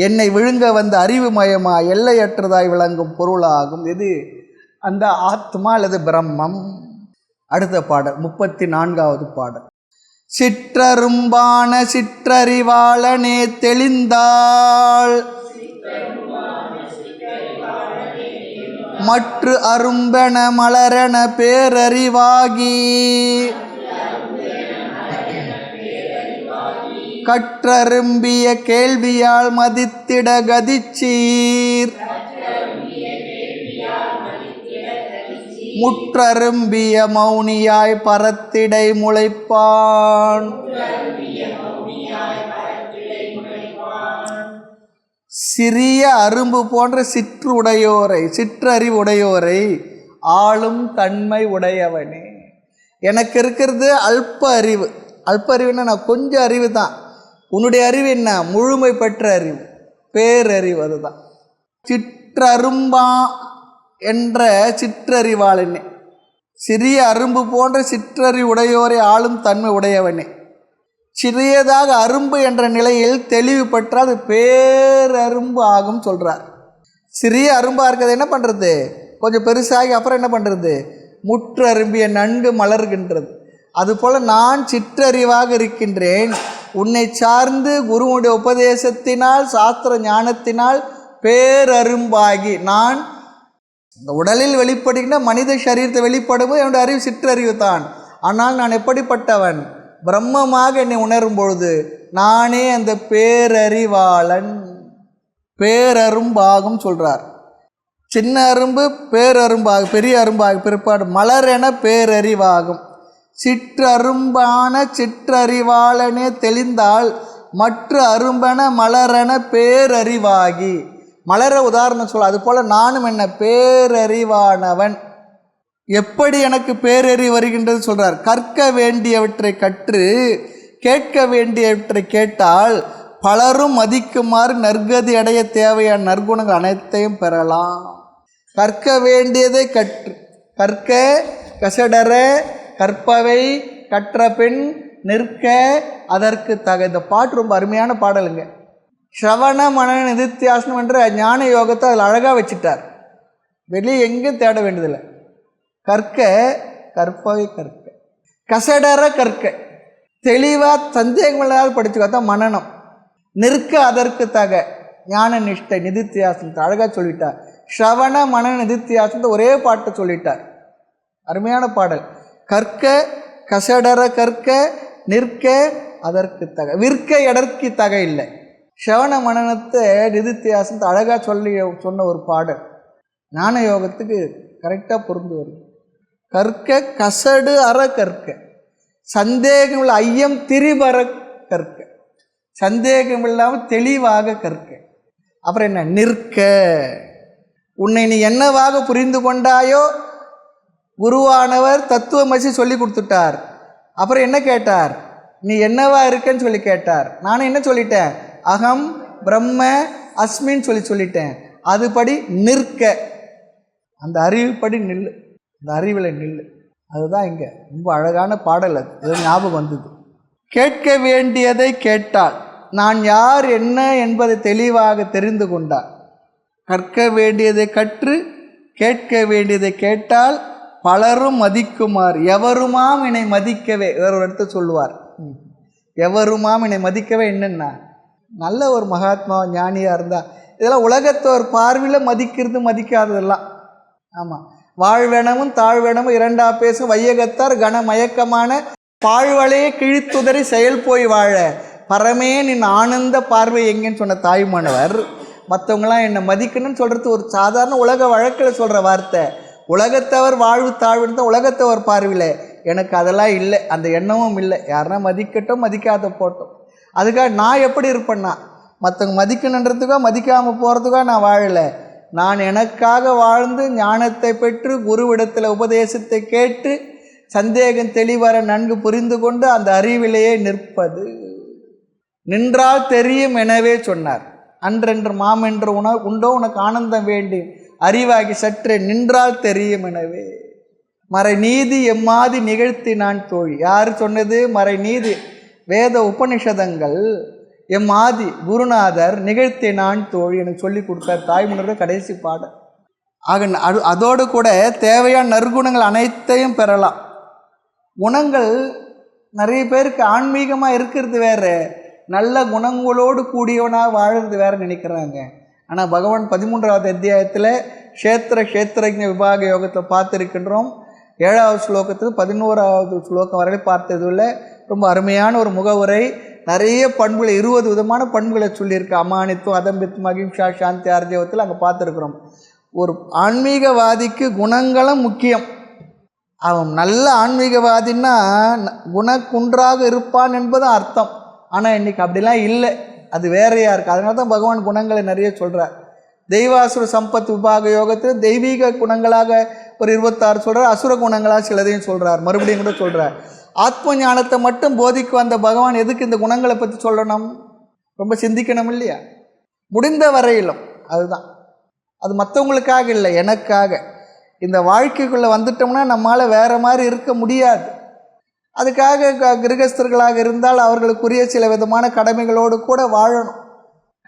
என்னை விழுங்க வந்த அறிவு மயமா எல்லையற்றதாய் விளங்கும் பொருளாகும். இது அந்த ஆத்மா அல்லது பிரம்மம். அடுத்த பாடல் 34வது பாடல். சிற்றரும்பான சிற்றறிவாளனே தெளிந்தாள் மற்று அரும்பென மலரென பேரறிவாகி கற்றரும்பிய கேள்வியால் மதித்திட கதிச்சீர் முற்றரும்பிய மௌனியாய் பரத்திடை முளைப்பான். சிறிய அரும்பு போன்ற சிற்றறிவுடையோரை ஆளும் தன்மை உடையவனே. எனக்கு இருக்கிறது அல்ப அறிவு. அல்ப அறிவுன்னா நான் கொஞ்சம் அறிவு தான். உன்னுடைய அறிவு என்ன? முழுமை பெற்ற அறிவு, பேரறிவு. அதுதான் சிற்றரும்பா என்ற சிற்றறிவாளனே. சிறிய அரும்பு போன்ற சிற்றறிவுடையோரை ஆளும் தன்மை உடையவனே. சிறியதாக அரும்பு என்ற நிலையில் தெளிவு பெற்றால் அது பேரரும்பு ஆகும் சொல்கிறார். சிறிய அரும்பாக இருக்கிறது என்ன பண்ணுறது? கொஞ்சம் பெருசாகி அப்புறம் என்ன பண்ணுறது? முற்று அரும்பிய நன்கு மலர்கின்றது. அதுபோல் நான் சிற்றறிவாக இருக்கின்றேன். உன்னை சார்ந்து குருவுடைய உபதேசத்தினால் சாஸ்திர ஞானத்தினால் பேரரும்பாகி நான் இந்த உடலில் வெளிப்படுகின்ற மனித சரீரத்தை வெளிப்படும்போது என்னுடைய அறிவு சிற்றறிவு தான். ஆனால் நான் எப்படிப்பட்டவன்? பிரம்மமாக என்னை உணரும் பொழுது நானே அந்த பேரறிவாளன், பேரரும்பாகும் சொல்கிறார். சின்ன அரும்பு பேரரும்பாகு, பெரிய அரும்பாகு பிற்பாடு மலர் என பேரறிவாகும். சிற்றரும்பான சிற்றறிவாளனே தெளிந்தால் மற்ற அரும்பென மலரென பேரறிவாகி. மலர உதாரணம் சொல்ல, அதுபோல் நானும் என்ன பேரறிவானவன். எப்படி எனக்கு பேரறிவு வருகின்றது சொல்கிறார். கற்க வேண்டியவற்றை கற்று கேட்க வேண்டியவற்றை கேட்டால் பலரும் மதிக்குமாறு நற்கதி அடைய தேவையான நற்குணங்கள் அனைத்தையும் பெறலாம். கற்க வேண்டியதை கற்று, கற்க கசடர கற்பவை கற்ற பின் நிற்க அதற்கு தக. இந்த பாட்டு ரொம்ப அருமையான பாடலுங்க. ஸ்ரவண மனன நிதித்தியாசனம் என்ற ஞான யோகத்தை அதில் அழகாக வச்சுட்டார். வெளியே எங்கேயும் தேட வேண்டியதில்லை. கற்க கற்பவை கற்க, கசடர கற்க, தெளிவாக சந்தேகம் இல்லாத படிச்சுக்கோ, தான் மனனம். நிற்க அதற்கு தக ஞான நிஷ்டை நிதித்தியாசனத்தை அழகாக சொல்லிட்டார். ஸ்ரவண மனன நிதித்தியாசனத்தை ஒரே பாட்டை சொல்லிட்டார். அருமையான பாடல். கற்க கசடர கற்க நிற்க அதற்கு தக, விற்க எடற்கு தக இல்லை. ஸ்ரவண மனனத்தை நிதித்தியாசனத்தை அழகாக சொன்ன ஒரு பாடல் ஞான யோகத்துக்கு கரெக்டாக பொருந்து வருது. கற்க கசடு அற கற்க, சந்தேகம் இல்லை ஐயம் திரிபற கற்க, சந்தேகம் இல்லாமல் தெளிவாக கற்க. அப்புறம் என்ன? நிற்க. உன்னை நீ என்னவாக புரிந்து கொண்டாயோ குருவானவர் தத்துவமசி சொல்லி கொடுத்துட்டார். அப்புறம் என்ன கேட்டார்? நீ என்னவா இருக்கன்னு சொல்லி கேட்டார். நானும் என்ன சொல்லிட்டேன்? அகம் பிரம்ம அஸ்மின்னு சொல்லிட்டேன். அதுபடி நிற்க, அந்த அறிவுப்படி நில்லு, அந்த அறிவில் நில்லு. அதுதான் இங்கே ரொம்ப அழகான பாடல். அது ஞாபகம் வந்தது. கேட்க வேண்டியதை கேட்டால் நான் யார் என்ன என்பதை தெளிவாக தெரிந்து கொண்டார். கற்க வேண்டியதை கற்று கேட்க வேண்டியதை கேட்டால் பலரும் மதிக்குமார் எவருமாம் என்னை மதிக்கவே. வேற ஒரு இடத்த சொல்லுவார், எவருமாம் என்னை மதிக்கவே. என்னென்னா நல்ல ஒரு மகாத்மா ஞானியாக இருந்தால் இதெல்லாம் உலகத்தை ஒரு பார்வையில் மதிக்கிறது மதிக்காததெல்லாம். ஆமாம், வாழ்வெனமும் தாழ்வெனமும் இரண்டா பேசும் வையகத்தார் கனமயக்கமான பாழ்வளையே கிழித்துதறி செயல் போய் வாழ பரமே நின் ஆனந்த பார்வை எங்கேன்னு சொன்ன தாய்மானவர். மற்றவங்களாம் என்னை மதிக்கணும்னு சொல்கிறது ஒரு சாதாரண உலக வழக்கில் சொல்கிற வார்த்தை. உலகத்தவர் வாழ்வு தாழ்வுன்னு தான் உலகத்தவர் பார்வையில். எனக்கு அதெல்லாம் இல்லை, அந்த எண்ணமும் இல்லை. யாருன்னா மதிக்கட்டும் மதிக்காத போட்டோம். அதுக்காக நான் எப்படி இருப்பேன்னா மற்றவங்க மதிக்கணுன்றதுக்கோ மதிக்காமல் போகிறதுக்கோ நான் வாழலை. நான் எனக்காக வாழ்ந்து ஞானத்தை பெற்று குருவிடத்தில் உபதேசத்தை கேட்டு சந்தேகம் தெளிவர நன்கு புரிந்து கொண்டு அந்த அறிவிலேயே நிற்பது. நின்றால் தெரியும் எனவே சொன்னார். அன்றென்று மாமென்று உண்டோ உனக்கு ஆனந்தம் வேண்டி அறிவாகி சற்றே நின்றால் தெரியும் எனவே. மறை நீதி எம்மாதி நிகழ்த்தினான் தோழி. யார் சொன்னது? மறை நீதி வேத உபனிஷதங்கள் எம்மாதி குருநாதர் நிகழ்த்தினான் தோழி எனக்கு சொல்லி கொடுத்தார். தாய்மொழியோட கடைசி பாடல். ஆக அதோடு கூட தேவையான நற்குணங்கள் அனைத்தையும் பெறலாம். குணங்கள் நிறைய பேருக்கு ஆன்மீகமாக இருக்கிறது வேறு, நல்ல குணங்களோடு கூடியவனாக வாழறது வேறு நினைக்கிறாங்க. ஆனால் பகவான் 13வது அத்தியாயத்தில் க்ஷேத்திரஜ்ஞ விபாக யோகத்தை பார்த்துருக்கின்றோம். 7வது ஸ்லோகத்துக்கு 11வது ஸ்லோகம் வரை பார்த்ததில் ரொம்ப அருமையான ஒரு முகவுரை. நிறைய பண்புகளை 20 விதமான பண்புகளை சொல்லியிருக்கு. அமானித்துவம், அதம்பித்துவம், அகிம்சா, சாந்தி, ஆர்ஜவத்தில் அங்கே பார்த்துருக்குறோம். ஒரு ஆன்மீகவாதிக்கு குணங்களும் முக்கியம். அவன் நல்ல ஆன்மீகவாதின்னா குணக்குன்றாக இருப்பான் என்பது அர்த்தம். ஆனால் இன்றைக்கி அப்படிலாம் இல்லை, அது வேறையாக இருக்குது. அதனால தான் பகவான் குணங்களை நிறைய சொல்கிறார். தெய்வாசுர சம்பத் விபாக யோகத்தில் தெய்வீக குணங்களாக ஒரு 26 சொல்கிறார், அசுர குணங்களாக சிலதையும் சொல்கிறார், மறுபடியும் கூட சொல்கிறார். ஆத்ம ஞானத்தை மட்டும் போதிக்கு வந்த பகவான் எதுக்கு இந்த குணங்களை பற்றி சொல்லணும்? ரொம்ப சிந்திக்கணும் இல்லையா? முடிந்த வரையிலும் அதுதான். அது மற்றவங்களுக்காக இல்லை, எனக்காக. இந்த வாழ்க்கைக்குள்ளே வந்துட்டோம்னா நம்மளால் வேறு மாதிரி இருக்க முடியாது. அதுக்காக கிரகஸ்தர்களாக இருந்தால் அவர்களுக்குரிய சில விதமான கடமைகளோடு கூட வாழணும்.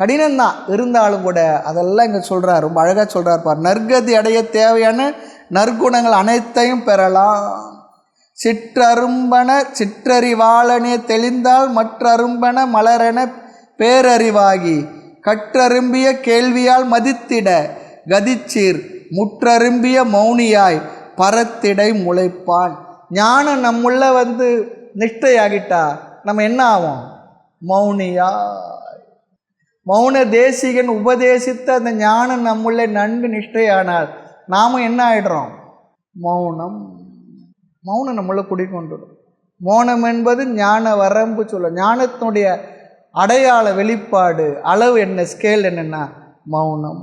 கடினம்தான் இருந்தாலும் கூட அதெல்லாம் இங்கே சொல்கிறார். ரொம்ப அழகாக சொல்கிறார் பார். நற்கதி அடைய தேவையான நற்குணங்கள் அனைத்தையும் பெறலாம். சிற்றரும்பன சிற்றறிவாளனே தெளிந்தால் மற்றரும்பன மலரென பேரறிவாகி கற்றரும்பிய கேள்வியால் மதித்திட கதிச்சீர் முற்றரும்பிய மௌனியாய் பரத்திடை முளைப்பான். ஞானம் நம்முள்ள நிஷ்டையாகிட்டா நம்ம என்ன ஆகும்? மௌனியாய். மௌன தேசிகன் உபதேசித்த அந்த ஞானம் நம்முள்ள நன்கு நிஷ்டையானால் நாமும் என்ன ஆகிடுறோம்? மௌனம். மௌனம் நம்மளை குடிக்கொண்டுடும். மௌனம் என்பது ஞான வரம்பு சொல்ல. ஞானத்தினுடைய அடையாள வெளிப்பாடு அளவு என்ன, ஸ்கேல் என்னென்னா மௌனம்.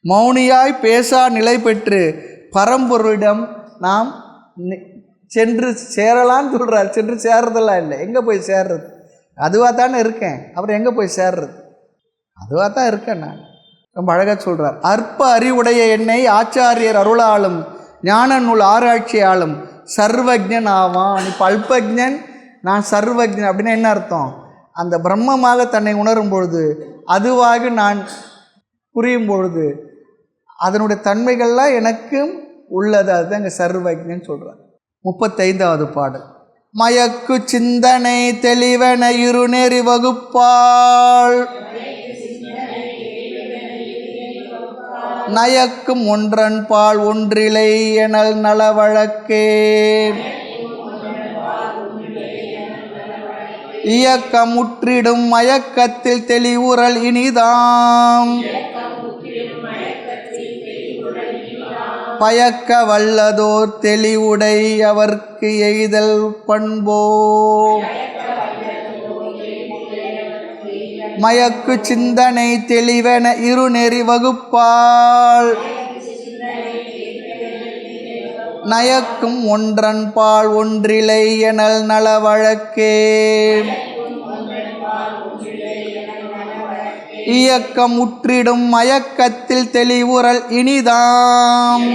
மௌனியாய் பேசா நிலை பெற்று பரம்பொருளிடம் நாம் சென்று சேரலான்னு சொல்கிறார். சென்று சேர்றதெல்லாம் இல்லை. எங்கே போய் சேர்றது? அதுவாக தானே இருக்கேன், அப்புறம் எங்கே போய் சேர்றது? அதுவாக தான் இருக்கேன் நான். ரொம்ப அழகாக சொல்கிறார். அற்ப அறிவுடைய என்னை ஆச்சாரியர் அருளாலும் ஞான நூல் ஆராய்ச்சியாலும் சர்வஜன் ஆவான். இப்போ அல்பஜன், நான் சர்வஜன் அப்படின்னா என்ன அர்த்தம்? அந்த பிரம்மமாக தன்னை உணரும் பொழுது, அதுவாக நான் புரியும் பொழுது அதனுடைய தன்மைகள்லாம் எனக்கும் உள்ளது. அதுதான் இங்கே சர்வஜன் சொல்கிறார். 35வது பாடல். மயக்கு சிந்தனை தெளிவன இருநெறி வகுப்பாள் நயக்கும் ஒன்றன் பால் ஒன்றிலை எனல் நல வழக்கே இயக்கமுற்றிடும் மயக்கத்தில் தெளிவுறல் இனிதாம் பயக்க வல்லதோர் தெளிவுடை அவர்க்கு எய்தல் பண்போ. மயக்கு சிந்தனை தெளிவென இருநெறி வகுப்பாள் நயக்கும் ஒன்றன் பால் ஒன்றிலை எனல் நல வழக்கே இயக்கம் உற்றிடும் மயக்கத்தில் தெளிவுறல் இனிதாம்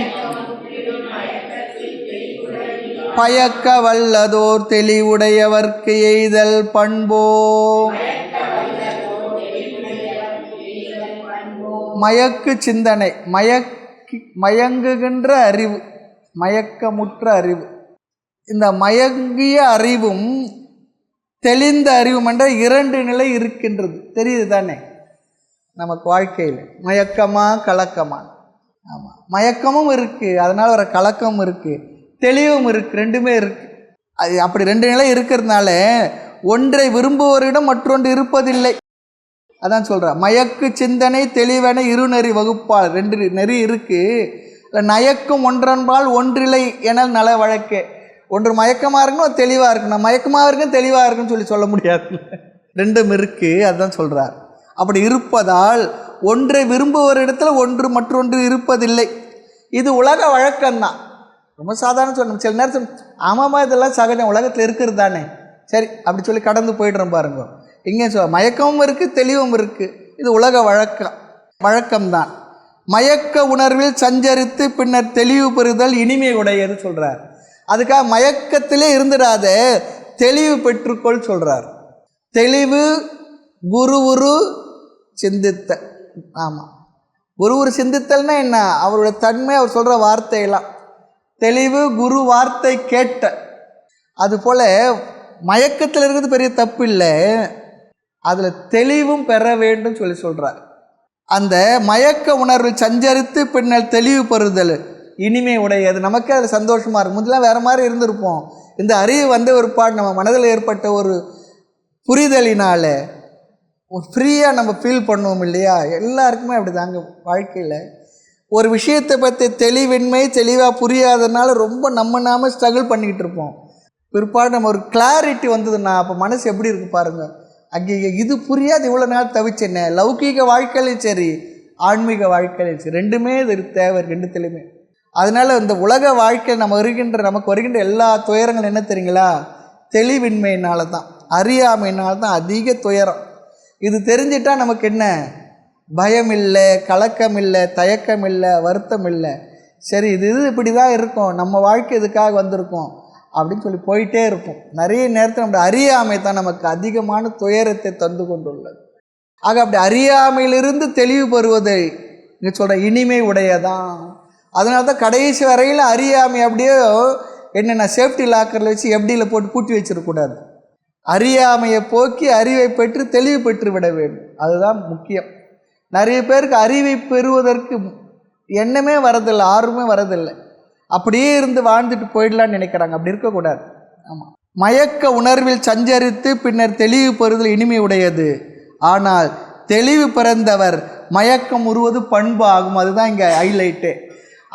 பயக்க வல்லதோர் தெளிவுடையவர்க்கு எய்தல் பண்போ. மயக்கு சிந்தனை, மயங்குகின்ற அறிவு, மயக்கமுற்ற அறிவு. இந்த மயங்கிய அறிவும் தெளிந்த அறிவும் என்ற 2 நிலை இருக்கின்றது. தெரியுது தானே நமக்கு வாழ்க்கையில்? மயக்கமா கலக்கமா? ஆமாம், மயக்கமும் இருக்குது, அதனால் ஒரு கலக்கமும் இருக்குது, தெளிவும் இருக்குது, ரெண்டுமே இருக்குது. அது அப்படி 2 நிலை இருக்கிறதுனால ஒன்றை விரும்புவோரிடம் மற்றொன்று இருப்பதில்லை. அதான் சொல்கிறேன். மயக்கு சிந்தனை தெளிவென இருநெறி வகுப்பால் 2 நெறி இருக்குது. நயக்கும் ஒன்றன்பால் ஒன்றிலை என நல வழக்கே. ஒன்று மயக்கமாக இருக்கணும், தெளிவாக இருக்கணும். மயக்கமாக இருக்கும், தெளிவாக இருக்குன்னு சொல்ல முடியாது. 2ம் இருக்குது. அதுதான் சொல்கிறார். அப்படி இருப்பதால் ஒன்றை விரும்புவோரிடத்தில் ஒன்று மற்றொன்று இருப்பதில்லை. இது உலக வழக்கம்தான். ரொம்ப சாதாரண சொல்லணும். சில நேரத்தில் ஆமாம்மா இதெல்லாம் சகஜம், உலகத்தில் இருக்கிறது தானே, சரி அப்படி சொல்லி கடந்து போய்ட்றோம் பாருங்க. இங்கே மயக்கமும் இருக்குது, தெளிவும் இருக்குது. இது உலக வழக்கம்தான். மயக்க உணர்வில் சஞ்சரித்து பின்னர் தெளிவு பெறுதல் இனிமை உடையது சொல்கிறார். அதுக்காக மயக்கத்திலே இருந்துடாத, தெளிவு பெற்றுக்கொள் சொல்கிறார். தெளிவு குரு சிந்தித்த. ஆமாம், குரு சிந்தித்தல்னா என்ன? அவருடைய தன்மை, அவர் சொல்கிற வார்த்தையெல்லாம் தெளிவு, குரு வார்த்தை கேட்ட. அதுபோல் மயக்கத்தில் இருக்கிறது பெரிய தப்பு இல்லை, அதில் தெளிவும் பெற வேண்டும் சொல்கிறார். அந்த மயக்க உணர்வில் சஞ்சரித்து பின்னர் தெளிவு பெறுதல் இனிமை உடையது. நமக்கே அதில் சந்தோஷமாக இருக்கும். முதலாம் வேறு மாதிரி இருந்திருப்போம். இந்த அறிவு வந்த ஒரு பாடு நம்ம மனதில் ஏற்பட்ட ஒரு புரிதலினால ஃப்ரீயாக நம்ம ஃபீல் பண்ணுவோம் இல்லையா? எல்லாருக்குமே அப்படி தாங்க வாழ்க்கையில். ஒரு விஷயத்தை பற்றி தெளிவாக புரியாததுனால ரொம்ப நாம ஸ்ட்ரகிள் பண்ணிக்கிட்டு இருப்போம். பிற்பாடு நம்ம ஒரு கிளாரிட்டி வந்ததுன்னா அப்போ மனசு எப்படி இருக்குது பாருங்கள். அங்கே இது புரியாது, இவ்வளோ நாள் தவிச்சேன்னே. லௌகீக வாழ்க்கையிலையும் சரி, ஆன்மீக வாழ்க்கையிலையும் சரி, ரெண்டுமே இது தேவை, ரெண்டுத்துலையுமே. அதனால் இந்த உலக வாழ்க்கையில் நமக்கு வருகின்ற எல்லா துயரங்கள் என்ன தெரியுங்களா? தெளிவின்மையினால தான், அறியாமையினால தான் அதிக துயரம். இது தெரிஞ்சிட்டால் நமக்கு என்ன? பயம் இல்லை, கலக்கம் இல்லை, தயக்கம் இல்லை, வருத்தம் இல்லை. சரி, இது இப்படி தான் இருக்கும், நம்ம வாழ்க்கை இதுக்காக வந்திருக்கோம் அப்படின்னு சொல்லி போயிட்டே இருப்போம். நிறைய நேரத்தில் நம்முடைய அறியாமை தான் நமக்கு அதிகமான துயரத்தை தந்து கொண்டுள்ளது. ஆக அப்படி அறியாமையிலிருந்து தெளிவு பெறுவதை இங்கே சொல்கிற இனிமை உடையதான். அதனால தான் கடைசி வரையில் அறியாமை அப்படியே என்னென்ன சேஃப்டி லாக்கரில் வச்சு எப்படியில் போட்டு பூட்டி வச்சிடக்கூடாது. அறியாமையை போக்கி அறிவை பெற்று தெளிவு பெற்று விட வேண்டும். அதுதான் முக்கியம். நிறைய பேருக்கு அறிவை பெறுவதற்கு எண்ணமே வரதில்லை, ஆர்வமே வரதில்லை. அப்படியே இருந்து வாழ்ந்துட்டு போயிடலான்னு நினைக்கிறாங்க. அப்படி இருக்கக்கூடாது. ஆமாம், மயக்க உணர்வில் சஞ்சரித்து பின்னர் தெளிவு பெறுதல் இனிமை உடையது. ஆனால் தெளிவு பிறந்தவர் மயக்கம் உருவது பண்பு ஆகும். அதுதான் இங்கே ஹைலைட்டு.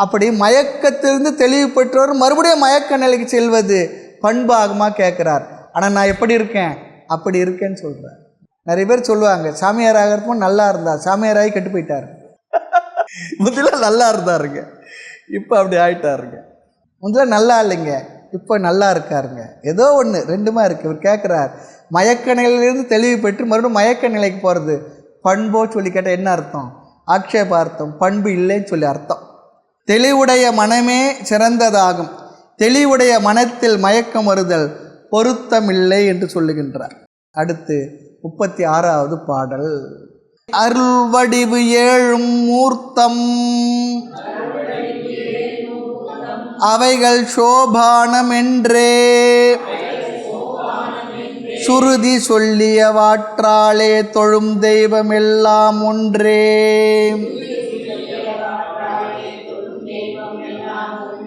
அப்படி மயக்கத்திலிருந்து தெளிவு பெற்றவர் மறுபடியும் மயக்க நிலைக்கு செல்வது பண்பு ஆகுமா கேட்குறார். ஆனால் நான் எப்படி இருக்கேன்? அப்படி இருக்கேன்னு சொல்கிறார். நிறைய பேர் சொல்லுவாங்க, சாமியாராக இருப்போம் நல்லா இருந்தார், சாமியாராகி கெட்டு போயிட்டார். முதல்ல நல்லா இருந்தாருங்க, இப்போ அப்படி ஆயிட்டாருங்க. முதல்ல நல்லா இல்லைங்க, இப்போ நல்லா இருக்காருங்க. ஏதோ ஒன்று ரெண்டுமா இருக்குது. இவர் கேட்குறார், மயக்க நிலையிலிருந்து தெளிவு பெற்று மறுபடியும் மயக்க நிலைக்கு போகிறது பண்போ சொல்லி கேட்டால் என்ன அர்த்தம்? ஆக்ஷேபார்த்தம், பண்பு இல்லைன்னு சொல்லி அர்த்தம். தெளிவுடைய மனமே சிறந்ததாகும். தெளிவுடைய மனத்தில் மயக்கம் வருதல் பொருத்தமில்லை என்று சொல்லுகின்றார். அடுத்து 36வது பாடல். அருள்வடிவு ஏழும் மூர்த்தம் அவைகள் சோபானம் என்றே சுருதி சொல்லிய வாற்றாலே தொழும் தெய்வம் எல்லாம் ஒன்றே.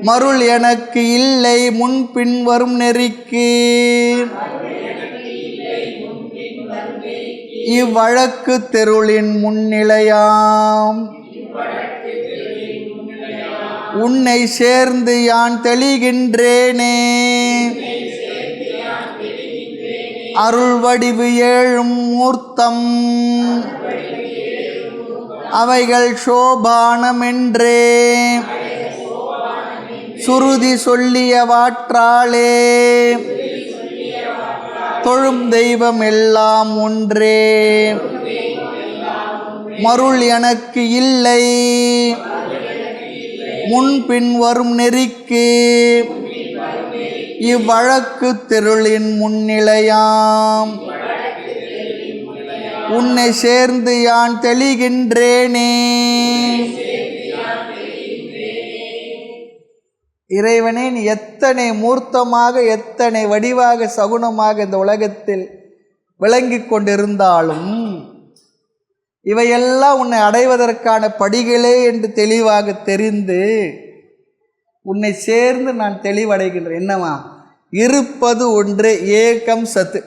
மருள் எனக்கு இல்லை முன்பின் வரும் நெறிக்கு இவ்வழக்கு தெருளின் முன்னிலையாம். உன்னை சேர்ந்து யான் தெளிகின்றேனே. அருள்வடிவு ஏழும் மூர்த்தம் அவைகள் சோபானமென்றே சுருதி சொல்லிய வாற்றாலே தொழும் தெய்வம் எல்லாம் ஒன்றே. மருள் எனக்கு இல்லை முன்பின் வரும் நெறிக்கு இவ்வழக்கு தெருளின் முன்னிலையாம். உன்னை சேர்ந்து யான் தெளிகின்றேனே. இறைவனே, நீ எத்தனை மூர்த்தமாக எத்தனை வடிவாக சகுனமாக இந்த உலகத்தில் விளங்கி கொண்டிருந்தாலும் இவையெல்லாம் உன்னை அடைவதற்கான படிகளே என்று தெளிவாக தெரிந்து உன்னை சேர்ந்து நான் தெளிவடைகின்றேன். என்னவா? இருப்பது ஒன்றே, ஏகம் சத்து.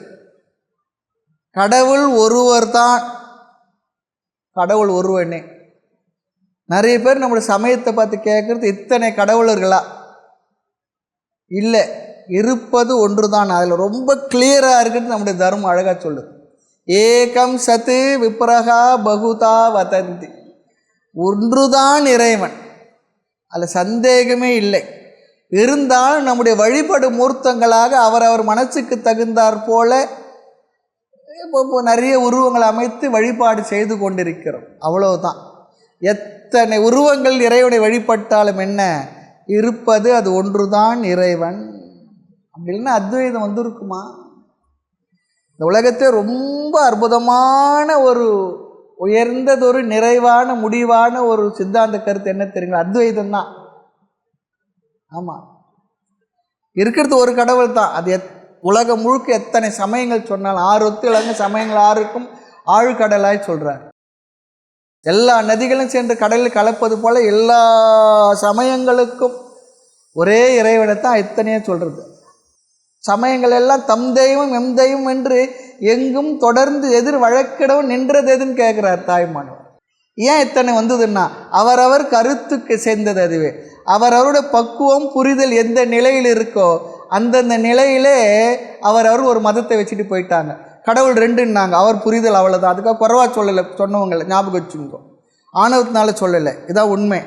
கடவுள் ஒருவர்தான், கடவுள் ஒருவனே. நிறைய பேர் நம்முடைய சமயத்தை பார்த்து கேட்குறது, இத்தனை கடவுளர்களா? இல்லை, இருப்பது ஒன்று தான். அதில் ரொம்ப கிளியராக இருக்குன்னு நம்முடைய தர்மம் அழகாக சொல்லுது. ஏகம் சத்து விப்ரகா பகுதா வதந்தி. ஒன்றுதான் இறைவன், அதில் சந்தேகமே இல்லை. இருந்தாலும் நம்முடைய வழிபடு மூர்த்தங்களாக அவரவர் மனசுக்கு தகுந்தாற் போல இப்போ நிறைய உருவங்களை அமைத்து வழிபாடு செய்து கொண்டிருக்கிறோம், அவ்வளவுதான். எத்தனை உருவங்கள் இறைவனை வழிபட்டாலும் என்ன, இருப்பது அது ஒன்றுதான் இறைவன். அப்படி இல்லைன்னா அத்வைதம் வந்திருக்குமா? இந்த உலகத்தை ரொம்ப அற்புதமான ஒரு உயர்ந்ததொரு நிறைவான முடிவான ஒரு சித்தாந்த கருத்து என்ன தெரியுங்களா? அத்வைதம் தான். ஆமாம், இருக்கிறது ஒரு கடவுள் தான். அது உலகம் முழுக்க எத்தனை சமயங்கள் சொன்னாலும் 6 ஒத்து சமயங்கள் 6க்கும் ஆழ்கடலாய் சொல்கிறார். எல்லா நதிகளும் சென்று கடலில் கலப்பது போல எல்லா சமயங்களுக்கும் ஒரே இறைவனைத்தான் இத்தனையே சொல்கிறது. சமயங்கள் எல்லாம் தம் தெய்வம் எம் தெய்வம் என்று எங்கும் தொடர்ந்து எதிர் வழக்கிடவும் நின்றது எதுன்னு கேட்குறார் தாய்மானவர். ஏன் இத்தனை வந்ததுன்னா அவரவர் கருத்துக்கு சேர்ந்தது. அதுவே அவரவருடைய பக்குவம் புரிதல் எந்த நிலையில் இருக்கோ அந்தந்த நிலையிலே அவரவர் ஒரு மதத்தை வச்சுட்டு போயிட்டாங்க. கடவுள் 2ன்னாங்க, அவர் புரிதல் அவ்வளோதான். அதுக்காக குறைவா சொல்லலை, சொன்னவங்களை ஞாபகம் வச்சுக்கோ, ஆணவத்தினால சொல்லலை, இதான் உண்மை.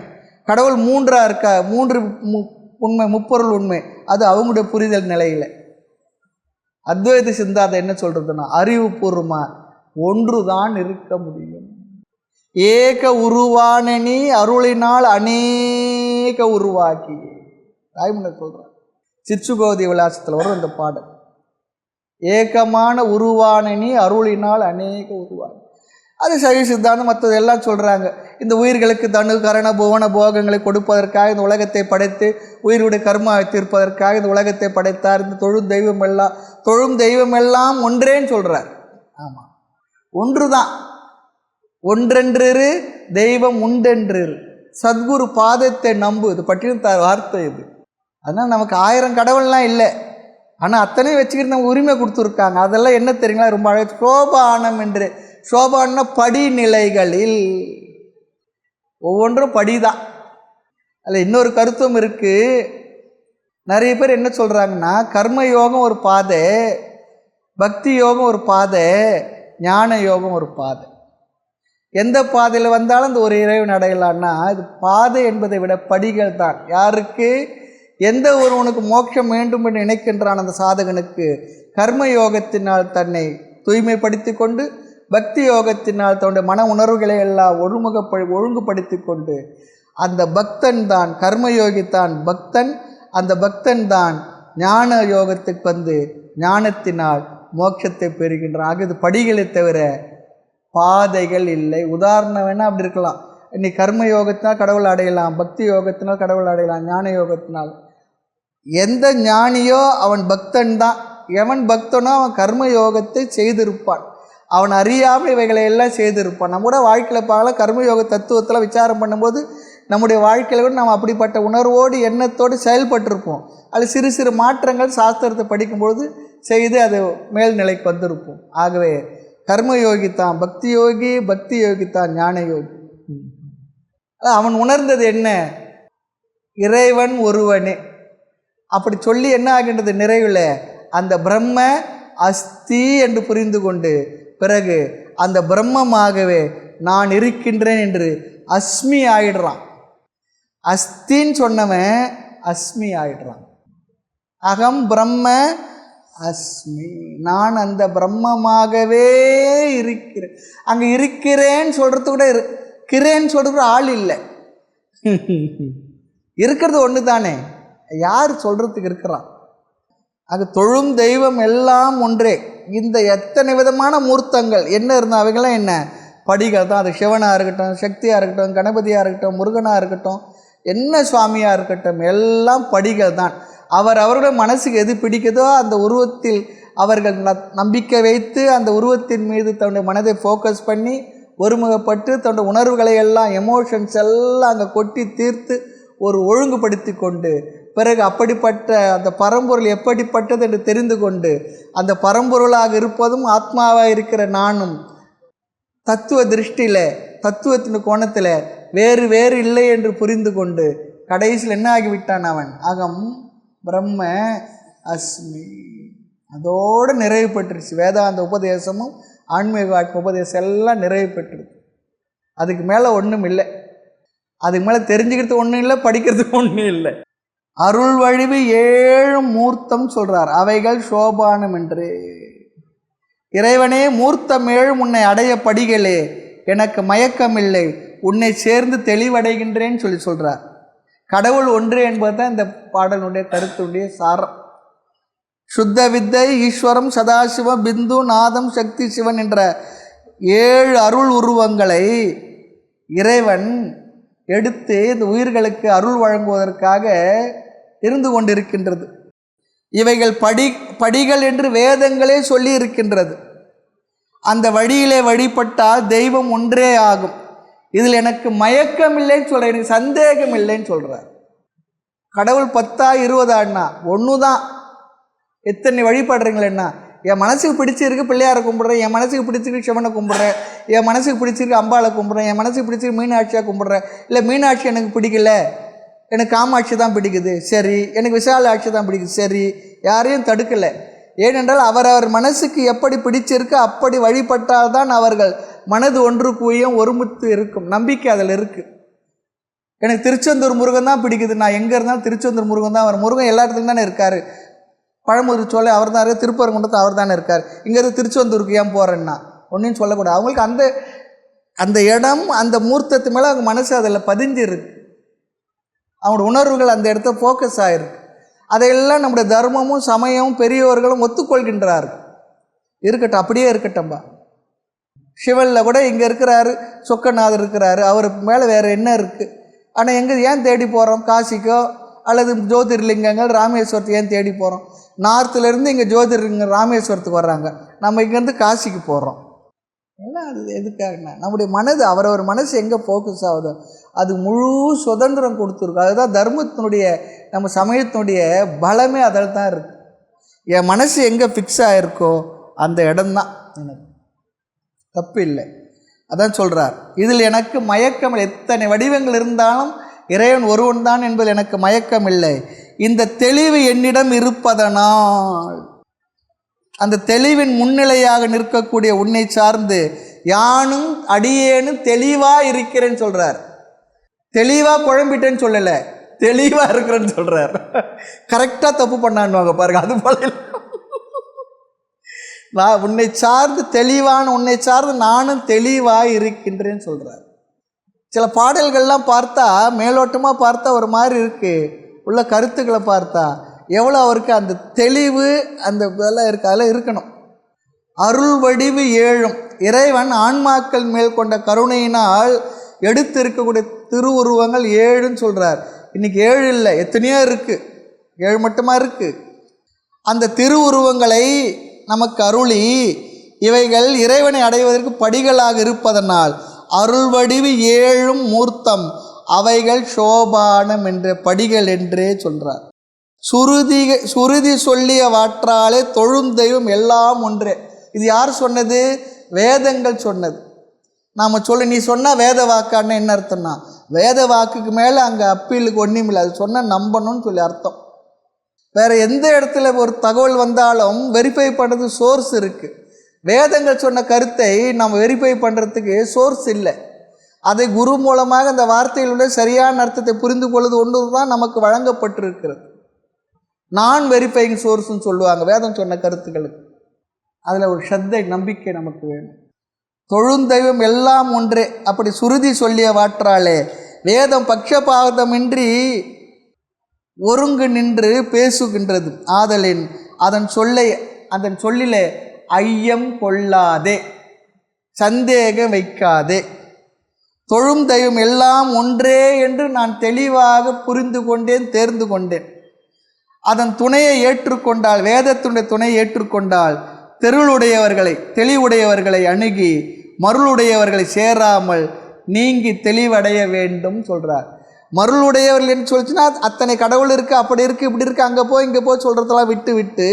கடவுள் 3ஆ இருக்கா, 3 உண்மை, முப்பொருள் உண்மை, அது அவங்களுடைய புரிதல் நிலையில். அத்வைத சிந்தாந்தம் என்ன சொல்றதுன்னா அறிவுபூர்வமாக ஒன்று தான் இருக்க முடியும். ஏக உருவான நீ அருளினால் அநேக உருவாக்கி, தாய்மன்னர் சொல்கிறார். சிச்சுகோதி விலாசத்தில் வரும் இந்த பாடல். ஏகமான உருவான நீ அருளினால் அநேக உருவாக்கி. அது சைவ சித்தாந்தம் மற்றது எல்லாம் சொல்கிறாங்க. இந்த உயிர்களுக்கு தனு கரண புவன போகங்களை கொடுப்பதற்காக இந்த உலகத்தை படைத்து உயிருடைய கர்மாவை தீர்ப்பதற்காக இந்த உலகத்தை படைத்தார். இந்த தொழும் தெய்வம் எல்லாம் ஒன்றேன்னு சொல்கிறார். ஆமாம், ஒன்று தான். ஒன்றென்று தெய்வம் உண்டென்று சத்குரு பாதத்தை நம்பு, இது பட்டின வார்த்தை இது. அதனால் நமக்கு 1000 கடவுள்லாம் இல்லை, ஆனால் அத்தனையும் வச்சுக்கிட்டு நம்ம உரிமை கொடுத்துருக்காங்க. அதெல்லாம் என்ன தெரியுங்களா, ரொம்ப அழகு. சோபானம் என்று, சோபான படிநிலைகளில் ஒவ்வொன்றும் படிதான். அதில் இன்னொரு கருத்தும் இருக்குது. நிறைய பேர் என்ன சொல்கிறாங்கன்னா கர்ம யோகம் ஒரு பாதை, பக்தி யோகம் ஒரு பாதை, ஞான யோகம் ஒரு பாதை. எந்த பாதையில் வந்தாலும் இந்த ஒரு இறைவன் அடையலான்னா இது பாதை என்பதை விட படிகள் தான். யாருக்கு, எந்த ஒருவனுக்கு மோட்சம் வேண்டும் என்று நினைக்கின்றான் அந்த சாதகனுக்கு கர்ம யோகத்தினால் தன்னை தூய்மைப்படுத்தி கொண்டு, பக்தி யோகத்தினால் தன்னுடைய மன உணர்வுகளை எல்லாம் ஒழுங்குபடுத்தி கொண்டு அந்த பக்தன் தான் கர்மயோகித்தான் பக்தன். அந்த பக்தன் தான் ஞான யோகத்துக்கு வந்து ஞானத்தினால் மோட்சத்தை பெறுகின்றான். ஆக இது படிகளை தவிர பாதைகள் இல்லை. உதாரணம் வேணால் அப்படி இருக்கலாம். இன்னைக்கு கர்ம யோகத்தினால் கடவுள் அடையலாம், பக்தி யோகத்தினால் கடவுள் அடையலாம், ஞான யோகத்தினால். எந்த ஞானியோ அவன் பக்தன் தான். எவன் பக்தனோ அவன் கர்ம யோகத்தை செய்திருப்பான், அவன் அறியாமல் இவைகளை எல்லாம் செய்திருப்பான். நம்மளோட வாழ்க்கையில் பார்க்கலாம், கர்மயோக தத்துவத்தில் விசாரம் பண்ணும்போது நம்முடைய வாழ்க்கையில் கூட நம்ம அப்படிப்பட்ட உணர்வோடு எண்ணத்தோடு செயல்பட்டிருப்போம். அது சிறு சிறு மாற்றங்கள் சாஸ்திரத்தை படிக்கும்பொழுது செய்து அது மேல்நிலைக்கு வந்திருப்போம். ஆகவே கர்மயோகி தான் பக்தி யோகி, பக்தி யோகி தான் ஞான யோகி. அவன் உணர்ந்தது என்ன, இறைவன் ஒருவனே. அப்படி சொல்லி என்ன ஆகின்றது நிறைவில், அந்த பிரம்ம அஸ்தி என்று புரிந்து கொண்டு பிறகு அந்த பிரம்மமாகவே நான் இருக்கின்றேன் என்று அஸ்மி ஆயிடுறான். அஸ்தின்னு சொன்னவன் அஸ்மி ஆயிடுறான். அகம் பிரம்ம அஸ்மி, நான் அந்த பிரம்மமாகவே இருக்கிறேன். அங்கே இருக்கிறேன்னு சொல்கிறது கூட இருக்கிறேன்னு சொல்கிறது ஆள் இல்லை, இருக்கிறது ஒன்று தானே, யார் சொல்கிறதுக்கு இருக்கிறான். அது தொழும் தெய்வம் எல்லாம் ஒன்றே. இந்த எத்தனை விதமான மூர்த்தங்கள் என்ன இருந்தால் அவைகளாம் என்ன படிகள் தான். அது சிவனாக இருக்கட்டும், சக்தியாக இருக்கட்டும், கணபதியாக இருக்கட்டும், முருகனாக இருக்கட்டும், என்ன சுவாமியாக இருக்கட்டும், எல்லாம் படிகள் தான். அவருடைய மனசுக்கு எது பிடிக்குதோ அந்த உருவத்தில் அவர்கள் நம்பிக்கை வைத்து அந்த உருவத்தின் மீது தன்னுடைய மனதை ஃபோக்கஸ் பண்ணி ஒருமுகப்பட்டு தன்னுடைய உணர்வுகளை எல்லாம் எமோஷன்ஸ் எல்லாம் அங்கே கொட்டி தீர்த்து ஒரு ஒழுங்குபடுத்தி கொண்டு பிறகு அப்படிப்பட்ட அந்த பரம்பொருள் எப்படிப்பட்டது என்று தெரிந்து கொண்டு அந்த பரம்பொருளாக இருப்பதும் ஆத்மாவாக இருக்கிற நானும் தத்துவ திருஷ்டியில் தத்துவத்தின் கோணத்தில் வேறு வேறு இல்லை என்று புரிந்து கொண்டு கடைசியில் என்ன ஆகிவிட்டான் அவன், அகம் பிரம்ம அஸ்மி. அதோடு நிறைவு பெற்றுருச்சு. வேதாந்த உபதேசமும் ஆன்மீக உபதேசம் எல்லாம் நிறைவு பெற்றுருக்கு. அதுக்கு மேலே ஒன்றும் இல்லை, அதுக்கு மேலே தெரிஞ்சுக்கிறது ஒன்றும் இல்லை, படிக்கிறதுக்கு ஒன்றும் இல்லை. அருள் வழிவு 7 மூர்த்தம் சொல்கிறார், அவைகள் சோபானம் என்று. இறைவனே மூர்த்தமேழ் உன்னை அடைய படிகளே, எனக்கு மயக்கமில்லை, உன்னை சேர்ந்து தெளிவடைகின்றேன்னு சொல்கிறார். கடவுள் ஒன்று என்பது தான் இந்த பாடலுடைய கருத்துடைய சாரம். சுத்த வித்தை, ஈஸ்வரம், சதாசிவம், பிந்து, நாதம், சக்தி, சிவன் என்ற 7 அருள் உருவங்களை இறைவன் எடுத்து இந்த உயிர்களுக்கு அருள் வழங்குவதற்காக இருந்து கொண்டிருக்கின்றது. இவைகள் படிகள் என்று வேதங்களே சொல்லி இருக்கின்றது. அந்த வழியிலே வழிபட்டால் தெய்வம் ஒன்றே ஆகும். இதில் எனக்கு மயக்கம் இல்லைன்னு சொல்கிறேன், எனக்கு சந்தேகம் இல்லைன்னு சொல்கிறார். கடவுள் 10 20 ஒன்று தான். எத்தனை வழிபடுறீங்களேன்னா, என் மனசுக்கு பிடிச்சிருக்கு பிள்ளையாரை கும்பிட்றேன், என் மனசுக்கு பிடிச்சிருக்கு சிவனை கும்பிட்றேன், என் மனசுக்கு பிடிச்சிருக்கு அம்பாளை கும்பிட்றேன், என் மனசுக்கு பிடிச்சிருக்கு மீனாட்சியாக கும்பிட்றேன். இல்லை மீனாட்சி எனக்கு பிடிக்கல, எனக்கு காமாட்சி தான் பிடிக்குது, சரி. எனக்கு விசாலாட்சி தான் பிடிக்குது, சரி. யாரையும் தடுக்கலை. ஏனென்றால் அவரவர் மனசுக்கு எப்படி பிடிச்சிருக்கு அப்படி வழிபட்டால் தான் அவர்கள் மனது ஒன்று கூயும் ஒருமித்து இருக்கும். நம்பிக்கை அதில் இருக்குது. எனக்கு திருச்செந்தூர் முருகன் தான் பிடிக்குது, நான் எங்கே இருந்தாலும் திருச்செந்தூர் முருகன் தான். அவர் முருகன் எல்லா இடத்துலையும் தானே இருக்கார். பழமுதிர் சோலை அவர் தான் இருக்கார், திருப்பரங்குன்றத்தில் அவர் தானே இருக்கார். இங்கேருந்து திருச்செந்தூருக்கு ஏன் போகிறேன்னா ஒன்றும் சொல்லக்கூடாது. அவங்களுக்கு அந்த இடம், அந்த மூர்த்தத்து மேலே அவங்க மனசு அதில் பதிஞ்சிருக்கு. அவங்களோட உணர்வுகள் அந்த இடத்த ஃபோக்கஸ் ஆகிருக்கு. அதையெல்லாம் நம்முடைய தர்மமும் சமயமும் பெரியவர்களும் ஒத்துக்கொள்கின்றார்கள். இருக்கட்டும், அப்படியே இருக்கட்டும்பா. சிவனில் கூட இங்கே இருக்கிறாரு, சொக்கநாதர் இருக்கிறாரு, அவருக்கு மேலே வேறு என்ன இருக்குது? ஆனால் எங்கே ஏன் தேடி போகிறோம்? காசிக்கோ அல்லது ஜோதிர்லிங்கங்கள் ராமேஸ்வரத்துக்கு ஏன் தேடி போகிறோம்? நார்த்துலேருந்து இங்கே ஜோதிர்லிங்கம் ராமேஸ்வரத்துக்கு வர்றாங்க, நம்ம இங்கேருந்து காசிக்கு போகிறோம். ஏன்னா அது எதுக்காகனா நம்முடைய மனது அவரவர் மனசு எங்கே ஃபோக்கஸ் ஆகுதோ அது முழு சுதந்திரம் கொடுத்துருக்கும். அதுதான் தர்மத்தினுடைய நம்ம சமயத்தினுடைய பலமே அதில் தான் இருக்குது. என் மனசு எங்கே ஃபிக்ஸ் ஆகிருக்கோ அந்த இடம்தான் எனக்கு தப்பு இல்லை. அதான் சொல்கிறார், இதில் எனக்கு மயக்கம், எத்தனை வடிவங்கள் இருந்தாலும் இறைவன் ஒருவன் தான் என்பது எனக்கு மயக்கம் இல்லை. இந்த தெளிவு என்னிடம் இருப்பதனால், அந்த தெளிவின் முன்னிலையாக நிற்கக்கூடிய உன்னை சார்ந்து யானும் அடியேனும் தெளிவாக இருக்கிறேன்னு சொல்கிறார். தெளிவாக குழம்பிட்டேன்னு சொல்லலை, தெளிவாக இருக்கிறேன்னு சொல்கிறார். கரெக்டாக தப்பு பண்ணான்னுவாங்க பாருங்க, அது போல நான் உன்னை சார்ந்து தெளிவான உன்னை சார்ந்து நானும் தெளிவாக இருக்கின்றேன்னு சொல்கிறார். சில பாடல்கள்லாம் பார்த்தா மேலோட்டமாக பார்த்தா ஒரு மாதிரி இருக்குது, உள்ள கருத்துக்களை பார்த்தா எவ்வளோ அவருக்கு அந்த தெளிவு அந்த இதெல்லாம் இருக்குது, அதெல்லாம் இருக்கணும். அருள் வடிவு 7 இறைவன் ஆன்மாக்கள் மேல் கொண்ட கருணையினால் எடுத்து இருக்கக்கூடிய திருவுருவங்கள் 7ன்னு சொல்கிறார். இன்றைக்கி 7 இல்லை, எத்தனையோ இருக்குது, 7 மட்டுமா இருக்குது. அந்த திருவுருவங்களை நமக்கு அருளி இவைகள் இறைவனை அடைவதற்கு படிகளாக இருப்பதனால் அருள் வடிவு 7 மூர்த்தம், அவைகள் சோபானம் என்ற படிகள் என்றே சொல்கிறார். சுருதி சொல்லிய வாற்றாலே தொழுந்தெய்வம் எல்லாம் ஒன்றே. இது யார் சொன்னது? வேதங்கள் சொன்னது. நாம் நீ சொன்னால் வேத வாக்கான்னு என்ன அர்த்தம்னா, வேத வாக்குக்கு மேலே அங்கே அப்பீலுக்கு ஒன்றும் இல்லை, அது சொன்னால் நம்பணும்னு சொல்லி அர்த்தம். வேறு எந்த இடத்துல ஒரு தகவல் வந்தாலும் வெரிஃபை பண்ணுறது சோர்ஸ் இருக்குது. வேதங்கள் சொன்ன கருத்தை நம்ம வெரிஃபை பண்ணுறதுக்கு சோர்ஸ் இல்லை. அதை குரு மூலமாக அந்த வார்த்தைகளுடைய சரியான அர்த்தத்தை புரிந்து கொள்வது ஒன்று தான் நமக்கு வழங்கப்பட்டிருக்கிறது. நான் வெரிஃபைங் சோர்ஸ்ன்னு சொல்லுவாங்க வேதம் சொன்ன கருத்துக்களுக்கு. அதில் ஒரு ஸ்ரத்தை நம்பிக்கை நமக்கு வேணும். தொழுந்தெய்வம் எல்லாம் ஒன்றே, அப்படி சுருதி சொல்லிய வாற்றாலே வேதம் பட்சபாதமின்றி ஒருங்கு நின்று பேசுகின்றது. ஆதலின் அதன் சொல்லிலே ஐயம் கொள்ளாதே, சந்தேகம் வைக்காதே. தொழும் தெய்வம் எல்லாம் ஒன்றே என்று நான் தெளிவாக புரிந்து கொண்டேன், தேர்ந்து கொண்டேன். அதன் துணையை ஏற்றுக்கொண்டால், வேதத்துடைய துணையை ஏற்றுக்கொண்டால் தெளிவுடையவர்களை அணுகி மருளுடையவர்களை சேராமல் நீங்கி தெளிவடைய வேண்டும் சொல்கிறார். மருளுடையவர்கள் என்று சொல்லிச்சுன்னா அத்தனை கடவுள் இருக்குது, அப்படி இருக்குது, இப்படி இருக்குது, அங்கே போய் இங்கே போய் சொல்கிறதெல்லாம் விட்டு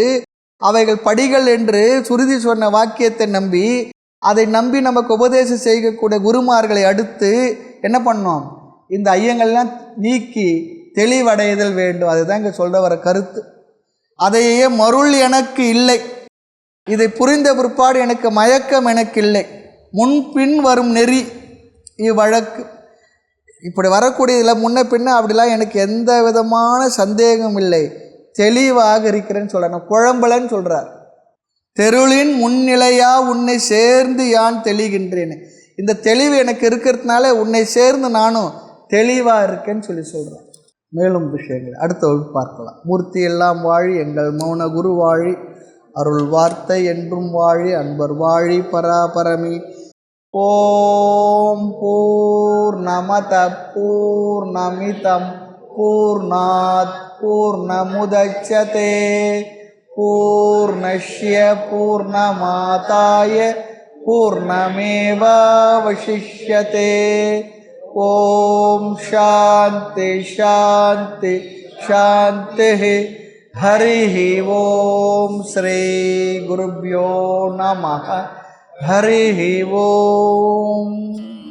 அவைகள் படிகள் என்று சுருதி சொன்ன வாக்கியத்தை நம்பி அதை நம்பி நமக்கு உபதேசம் செய்யக்கூடிய குருமார்களை அடுத்து என்ன பண்ணோம்? இந்த ஐயங்கள்லாம் நீக்கி தெளிவடைதல் வேண்டும். அதுதான் இங்கே சொல்ல வர கருத்து. அதையே மருள் எனக்கு இல்லை, இதை புரிந்த பிற்பாடு எனக்கு மயக்கம் எனக்கு இல்லை, முன்பின் வரும் நெறி இவ்வழக்கு. இப்படி வரக்கூடியதில் முன்ன பின்ன அப்படிலாம் எனக்கு எந்த விதமான சந்தேகம் இல்லை, தெளிவாக இருக்கிறேன்னு சொல்கிறேன். குழம்பலன்னு சொல்கிறார். தெருளின் முன்னிலையா உன்னை சேர்ந்து யான் தெளிகின்றேன். இந்த தெளிவு எனக்கு இருக்கிறதுனால உன்னை சேர்ந்து நானும் தெளிவாக இருக்கேன்னு சொல்கிறேன். மேலும் விஷயங்கள் அடுத்த வகுப்பு பார்க்கலாம். மூர்த்தி எல்லாம் வாழி, எங்கள் மௌன குரு வாழி, அருள் வார்த்தை என்றும் வாழி, அன்பர் வாழி, பராபரமி. ஓம் பூர்ணமத பூர்ணமிதம் பூர்ணாத் பூர்ணமுதச்யதே பூர்ணஸ்ய பூர்ணமாதாய பூர்ணமேவாவசிஷ்யதே. ஓம் சாந்தி சாந்தி சாந்தி. ஹரி ஓம் ஸ்ரீ குருப்யோ நமः. ஹரி ஓம்.